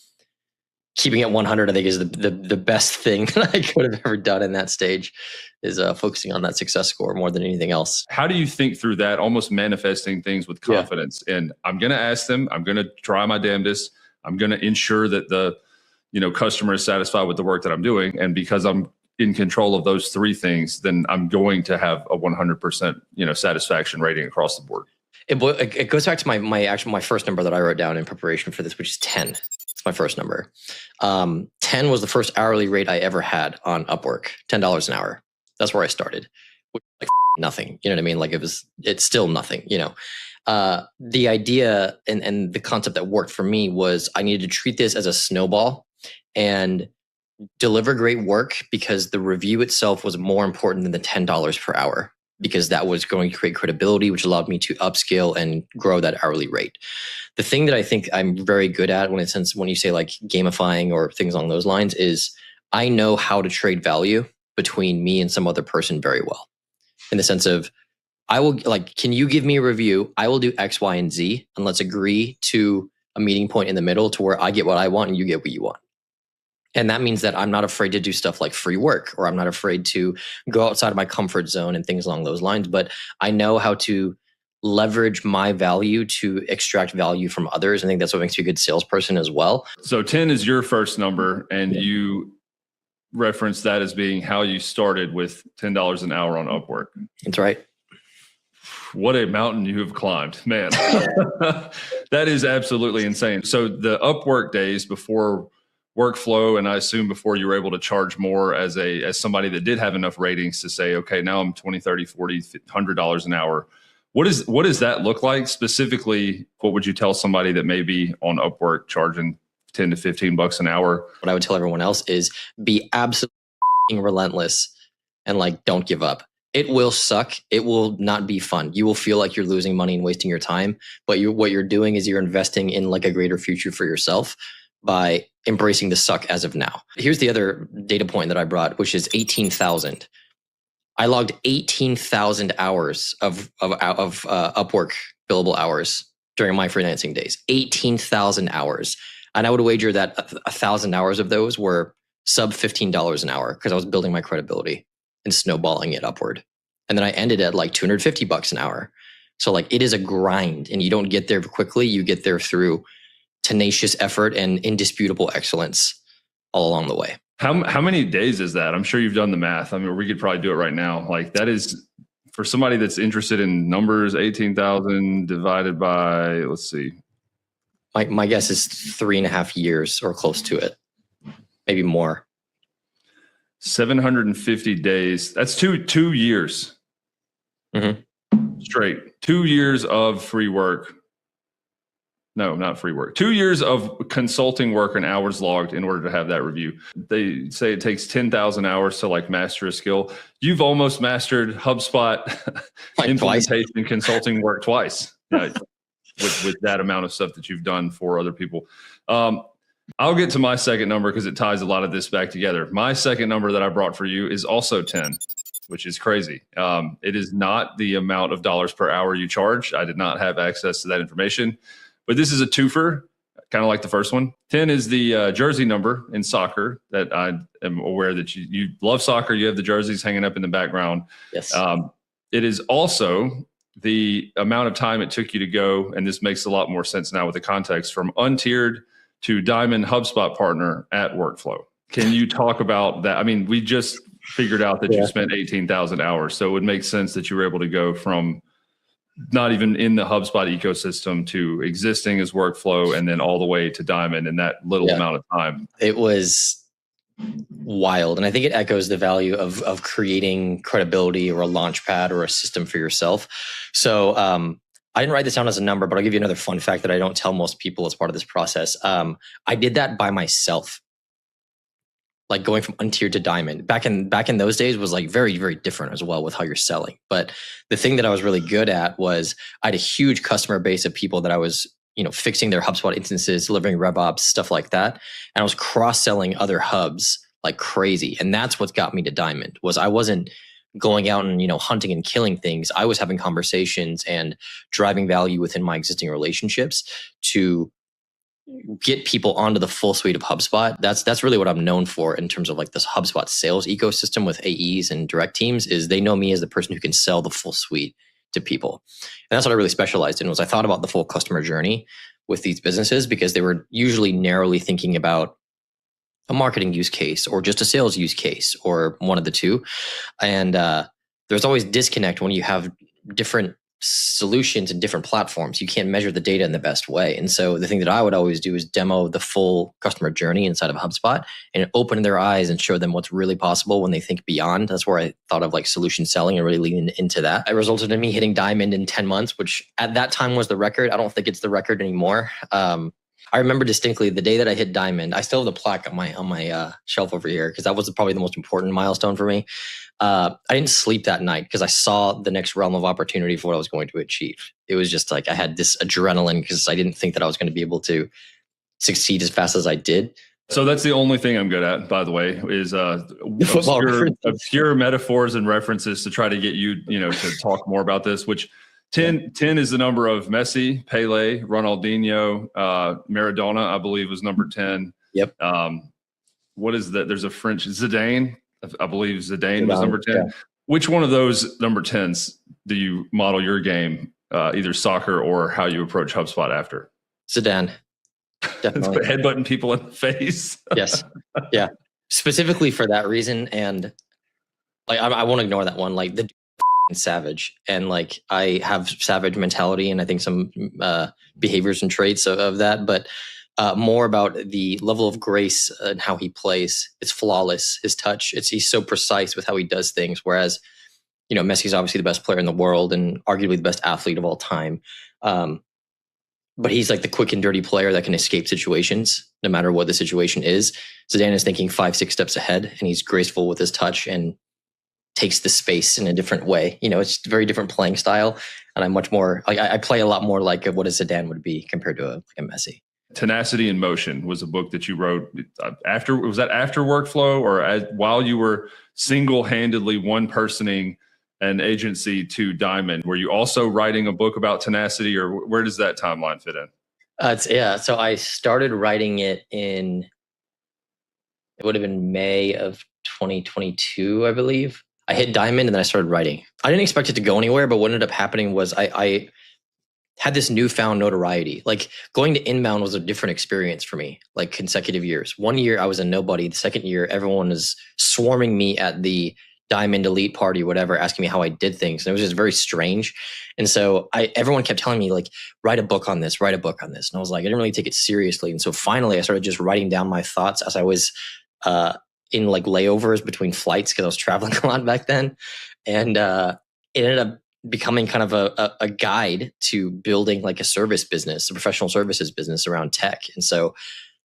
Speaker 3: keeping it 100, I think, is the best thing that I could have ever done in that stage, is focusing on that success score more than anything else.
Speaker 1: How do you think through that, almost manifesting things with confidence? Yeah. And I'm going to ask them, I'm going to try my damnedest. I'm going to ensure that the, customer is satisfied with the work that I'm doing. And because I'm in control of those three things, then I'm going to have a 100%, satisfaction rating across the board.
Speaker 3: It goes back to my first number that I wrote down in preparation for this, which is 10. It's my first number. 10 was the first hourly rate I ever had on Upwork, $10 an hour. That's where I started. Like nothing, you know what I mean? Like it's still nothing, The idea and the concept that worked for me was I needed to treat this as a snowball and deliver great work, because the review itself was more important than the $10 per hour, because that was going to create credibility, which allowed me to upscale and grow that hourly rate. The thing that I think I'm very good at when you say like gamifying or things along those lines is I know how to trade value between me and some other person very well. In the sense of, I will can you give me a review? I will do X, Y, and Z, and let's agree to a meeting point in the middle to where I get what I want and you get what you want. And that means that I'm not afraid to do stuff like free work, or I'm not afraid to go outside of my comfort zone and things along those lines. But I know how to leverage my value to extract value from others. I think that's what makes you a good salesperson as well.
Speaker 1: So 10 is your first number, and you reference that as being how you started with $10 an hour on Upwork.
Speaker 3: That's right.
Speaker 1: What a mountain you have climbed, man. That is absolutely insane. So the Upwork days before workflow, and I assume before you were able to charge more as somebody that did have enough ratings to say, okay, now I'm $20, $30, $40, $100 an hour. What does that look like specifically? What would you tell somebody that may be on Upwork charging 10 to 15 bucks an hour?
Speaker 3: What I would tell everyone else is be absolutely relentless and don't give up. It will suck. It will not be fun. You will feel like you're losing money and wasting your time, but what you're doing is you're investing in a greater future for yourself by embracing the suck as of now. Here's the other data point that I brought, which is 18,000. I logged 18,000 hours of Upwork billable hours during my freelancing days. 18,000 hours. And I would wager that 1,000 hours of those were sub $15 an hour, because I was building my credibility and snowballing it upward. And then I ended at $250 an hour. So it is a grind, and you don't get there quickly. You get there through tenacious effort and indisputable excellence all along the way.
Speaker 1: How many days is that? I'm sure you've done the math. I mean, we could probably do it right now. That is, for somebody that's interested in numbers, 18,000 divided by, let's see.
Speaker 3: My guess is 3.5 years or close to it, maybe more.
Speaker 1: 750 days. That's two years.
Speaker 3: Mm-hmm.
Speaker 1: Straight. 2 years of free work. No, not free work. 2 years of consulting work and hours logged in order to have that review. They say it takes 10,000 hours to master a skill. You've almost mastered HubSpot implementation consulting work twice with that amount of stuff that you've done for other people. I'll get to my second number because it ties a lot of this back together. My second number that I brought for you is also 10, which is crazy. It is not the amount of dollars per hour you charge. I did not have access to that information. But this is a twofer, kind of like the first one. 10 is the jersey number in soccer that I am aware that you love soccer. You have the jerseys hanging up in the background.
Speaker 3: Yes.
Speaker 1: It is also the amount of time it took you to go, and this makes a lot more sense now with the context, from untiered to diamond HubSpot partner at Workflow. Can you talk about that? I mean, we just figured out that you spent 18,000 hours. So it would make sense that you were able to go from not even in the HubSpot ecosystem to existing as Workflow, and then all the way to diamond in that little amount of time.
Speaker 3: It was wild. And I think it echoes the value of creating credibility or a launch pad or a system for yourself. So I didn't write this down as a number, but I'll give you another fun fact that I don't tell most people as part of this process. I did that by myself. like going from untiered to diamond. Back in those days was like very, very different as well with how you're selling. But the thing that I was really good at was I had a huge customer base of people that I was, fixing their HubSpot instances, delivering RevOps, stuff like that. And I was cross-selling other hubs like crazy. And that's what got me to diamond. Was I wasn't going out and, hunting and killing things. I was having conversations and driving value within my existing relationships to get people onto the full suite of HubSpot. That's really what I'm known for in terms of like this HubSpot sales ecosystem with AEs and direct teams, is they know me as the person who can sell the full suite to people. And that's what I really specialized in. Was I thought about the full customer journey with these businesses, because they were usually narrowly thinking about a marketing use case or just a sales use case or one of the two. And there's always disconnect when you have different solutions and different platforms. You can't measure the data in the best way. And so the thing that I would always do is demo the full customer journey inside of HubSpot and open their eyes and show them what's really possible when they think beyond. That's where I thought of like solution selling and really leaning into that. It resulted in me hitting diamond in 10 months, which at that time was the record. I don't think it's the record anymore. I remember distinctly the day that I hit diamond. I still have the plaque on my shelf over here because that was probably the most important milestone for me. I didn't sleep that night because I saw the next realm of opportunity for what I was going to achieve. It was just like I had this adrenaline because I didn't think that I was going to be able to succeed as fast as I did.
Speaker 1: So that's the only thing I'm good at, by the way, is obscure metaphors and references to try to get you, to talk more about this, which 10 is the number of Messi, Pele, Ronaldinho, Maradona, I believe was number 10.
Speaker 3: Yep.
Speaker 1: What is that? There's a French Zidane. I believe Zidane was number 10. Yeah. Which one of those number 10s do you model your game, either soccer or how you approach HubSpot after?
Speaker 3: Zidane. Definitely.
Speaker 1: Headbutting people in the face.
Speaker 3: Yes. Yeah. Specifically for that reason. And like, I won't ignore that one. Like the savage, and like I have savage mentality and I think some behaviors and traits of that, but more about the level of grace and how he plays. It's flawless. His touch, he's so precise with how he does things. Whereas, Messi's obviously the best player in the world and arguably the best athlete of all time. But he's like the quick and dirty player that can escape situations no matter what the situation is. Zidane is thinking 5-6 steps ahead, and he's graceful with his touch and takes the space in a different way. It's a very different playing style. And I'm much more like, I play a lot more like what a Zidane would be compared to a Messi.
Speaker 1: Tenacity in Motion was a book that you wrote after. Was that after Workflow or while you were single-handedly one-personing an agency to diamond? Were you also writing a book about tenacity, or where does that timeline fit in?
Speaker 3: So I started writing it it would have been May of 2022, I believe. I hit diamond and then I started writing. I didn't expect it to go anywhere, but what ended up happening was I had this newfound notoriety. Like going to inbound was a different experience for me, like consecutive years. 1 year I was a nobody. The second year, everyone was swarming me at the diamond elite party, whatever, asking me how I did things. And it was just very strange. And so everyone kept telling me like, write a book on this, write a book on this. And I was like, I didn't really take it seriously. And so finally I started just writing down my thoughts as I was in like layovers between flights, because I was traveling a lot back then. And it ended up becoming kind of a guide to building like a service business, a professional services business around tech. And so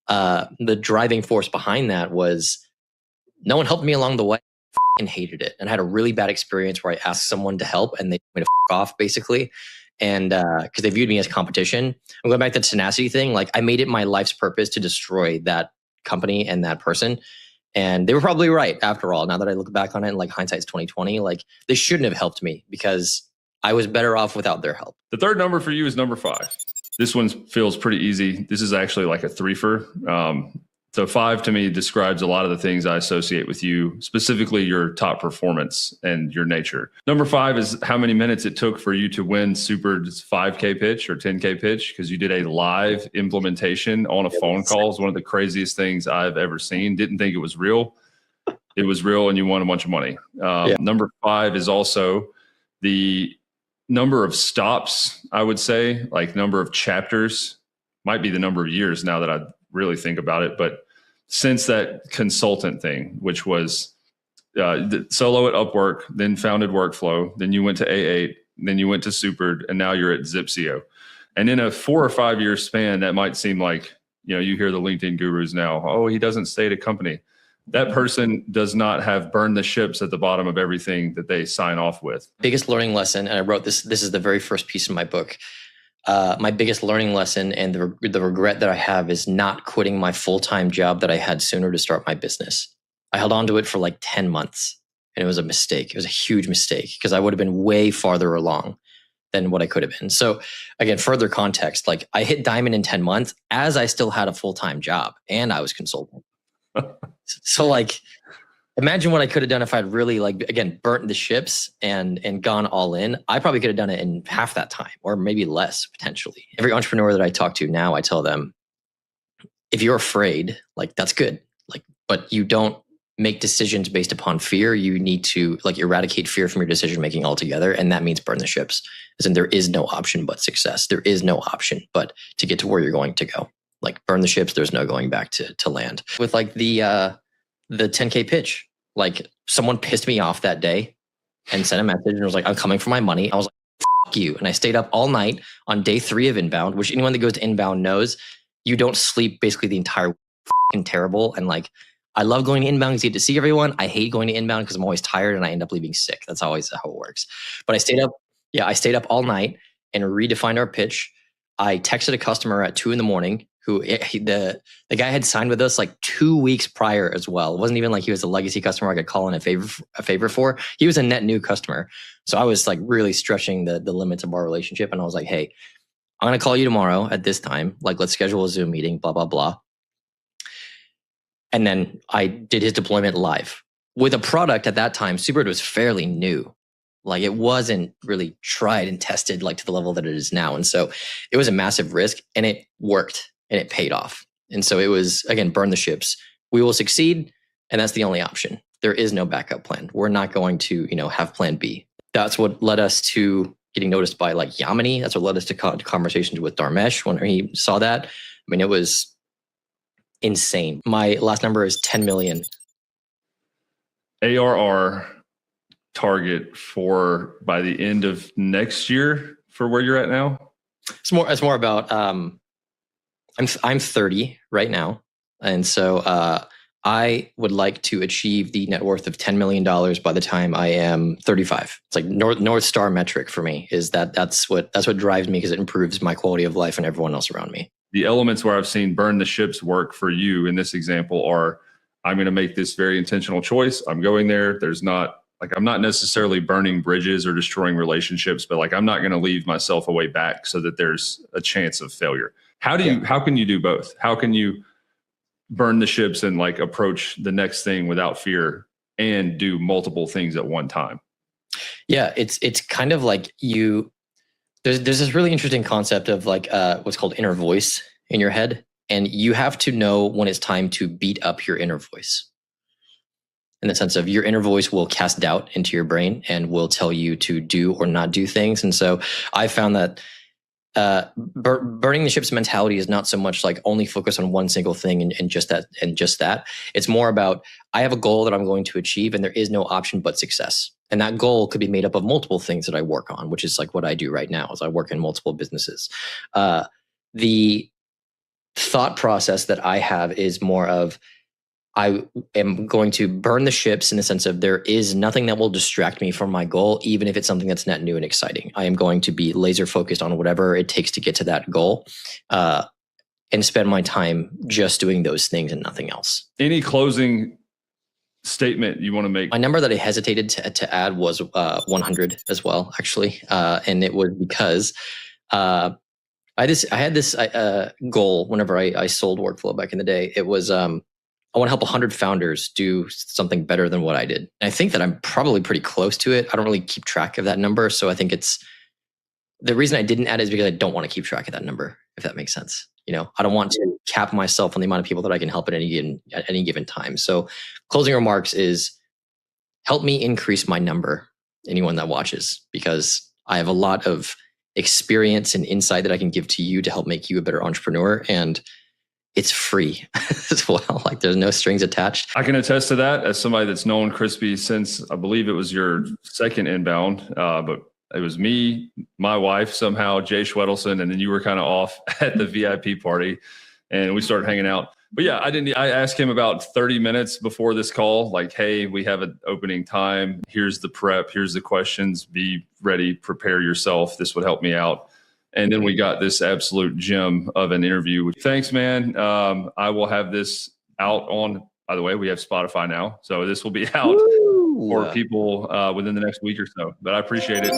Speaker 3: the driving force behind that was no one helped me along the way. And hated it, and I had a really bad experience where I asked someone to help and they told me to off basically. And because they viewed me as competition. I'm going back to the tenacity thing. Like I made it my life's purpose to destroy that company and that person. And they were probably right after all. Now that I look back on it, and like hindsight's 2020, like they shouldn't have helped me because I was better off without their help.
Speaker 1: The third number for you is number 5. This one feels pretty easy. This is actually like a threefer. So 5 to me describes a lot of the things I associate with you, specifically your top performance and your nature. Number 5 is how many minutes it took for you to win Super's 5K pitch or 10K pitch, because you did a live implementation on a phone call. It's one of the craziest things I've ever seen. Didn't think it was real. It was real, and you won a bunch of money. Number 5 is also the number of stops, I would say, like number of chapters, might be the number of years now that I really think about it. But since that consultant thing, which was solo at Upwork, then founded Workflow, then you went to A8, then you went to Supered, and now you're at Zipsio. And in a 4 or 5 year span, that might seem like, you hear the LinkedIn gurus now, oh, he doesn't stay at a company. that person does not have burned the ships at the bottom of everything that they sign off with.
Speaker 3: Biggest learning lesson, and I wrote this is the very first piece in my book. My biggest learning lesson and the regret that I have is not quitting my full-time job that I had sooner to start my business. I held on to it for like 10 months, and it was a mistake. It was a huge mistake because I would have been way farther along than what I could have been. So again, further context, like I hit diamond in 10 months as I still had a full-time job and I was consulting. So like, imagine what I could have done if I'd really like, again, burnt the ships and gone all in. I probably could have done it in half that time or maybe less potentially. Every entrepreneur that I talk to now, I tell them, if you're afraid, like that's good. Like, but you don't make decisions based upon fear. You need to like eradicate fear from your decision-making altogether. And that means burn the ships. As in there is no option but success. There is no option but to get to where you're going to go. Like burn the ships. There's no going back to land. With like the 10K pitch, like someone pissed me off that day and sent a message and was like, I'm coming for my money. I was like, fuck you. And I stayed up all night on day 3 of inbound, which anyone that goes to inbound knows you don't sleep basically the entire fucking terrible. And like, I love going to inbound because you get to see everyone. I hate going to inbound because I'm always tired and I end up leaving sick. That's always how it works. But I stayed up all night and redefined our pitch. I texted a customer at 2 a.m. who the guy had signed with us like 2 weeks prior as well. It wasn't even like he was a legacy customer I could call in a favor for. He was a net new customer. So I was like really stretching the limits of our relationship. And I was like, hey, I'm going to call you tomorrow at this time. Like, let's schedule a Zoom meeting, blah, blah, blah. And then I did his deployment live with a product at that time. Superbird was fairly new. Like it wasn't really tried and tested like to the level that it is now. And so it was a massive risk and it worked and it paid off. And so it was, again, burn the ships. We will succeed. And that's the only option. There is no backup plan. We're not going to, have plan B. That's what led us to getting noticed by like Yamini. That's what led us to conversations with Dharmesh when he saw that. I mean, it was insane. My last number is 10 million.
Speaker 1: ARR target for by the end of next year for where you're at now?
Speaker 3: It's more about I'm 30 right now. And so I would like to achieve the net worth of $10 million by the time I am 35. It's like North Star metric for me is that's what drives me because it improves my quality of life and everyone else around me.
Speaker 1: The elements where I've seen burn the ships work for you in this example are, I'm going to make this very intentional choice. I'm going there. I'm not necessarily burning bridges or destroying relationships, but like, I'm not going to leave myself a way back so that there's a chance of failure. How can you do both? How can you burn the ships and like approach the next thing without fear and do multiple things at one time?
Speaker 3: Yeah, it's kind of like there's this really interesting concept of like what's called inner voice in your head. And you have to know when it's time to beat up your inner voice. In the sense of your inner voice will cast doubt into your brain and will tell you to do or not do things. And so I found that burning the ships mentality is not so much like only focus on one single thing and just that. It's more about, I have a goal that I'm going to achieve and there is no option but success. And that goal could be made up of multiple things that I work on, which is like what I do right now is I work in multiple businesses. The thought process that I have is more of, I am going to burn the ships in the sense of there is nothing that will distract me from my goal, even if it's something that's net new and exciting. I am going to be laser focused on whatever it takes to get to that goal and spend my time just doing those things and nothing else. Any
Speaker 1: closing statement you want to make?
Speaker 3: My number that I hesitated to add was 100 as well, actually. And it was because I had this goal whenever I sold Workflow back in the day. It was I want to help 100 founders do something better than what I did. And I think that I'm probably pretty close to it. I don't really keep track of that number. So I think the reason I didn't add it is because I don't want to keep track of that number, if that makes sense. I don't want to cap myself on the amount of people that I can help at any given time. So closing remarks is help me increase my number, anyone that watches, because I have a lot of experience and insight that I can give to you to help make you a better entrepreneur. And it's free as well. Like there's no strings attached.
Speaker 1: I can attest to that as somebody that's known Crispy since I believe it was your second inbound, but it was me, my wife, somehow Jay Schwedelson, and then you were kind of off at the VIP party and we started hanging out. But yeah, I asked him about 30 minutes before this call, like, hey, we have an opening time. Here's the prep. Here's the questions. Be ready. Prepare yourself. This would help me out. And then we got this absolute gem of an interview. Thanks, man. I will have this out on, by the way, we have Spotify now. So this will be out for people within the next week or so. But I appreciate it.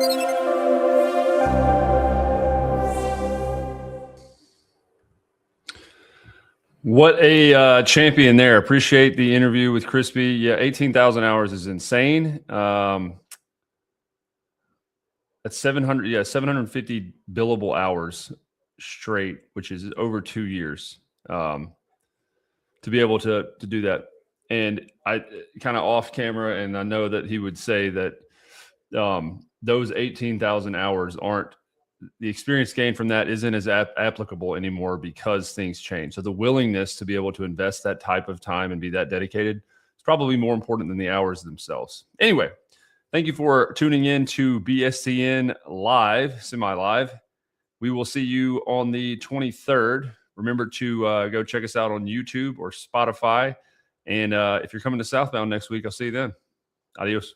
Speaker 1: What a champion there. Appreciate the interview with Crispy. Yeah, 18,000 hours is insane. That's 750 billable hours straight, which is over 2 years to be able to do that. And I kind of off camera, and I know that he would say that those 18,000 hours aren't, the experience gained from that isn't as applicable anymore because things change. So the willingness to be able to invest that type of time and be that dedicated is probably more important than the hours themselves. Anyway, thank you for tuning in to BSTN Live, semi-live. We will see you on the 23rd. Remember to go check us out on YouTube or Spotify. And if you're coming to Southbound next week, I'll see you then. Adios.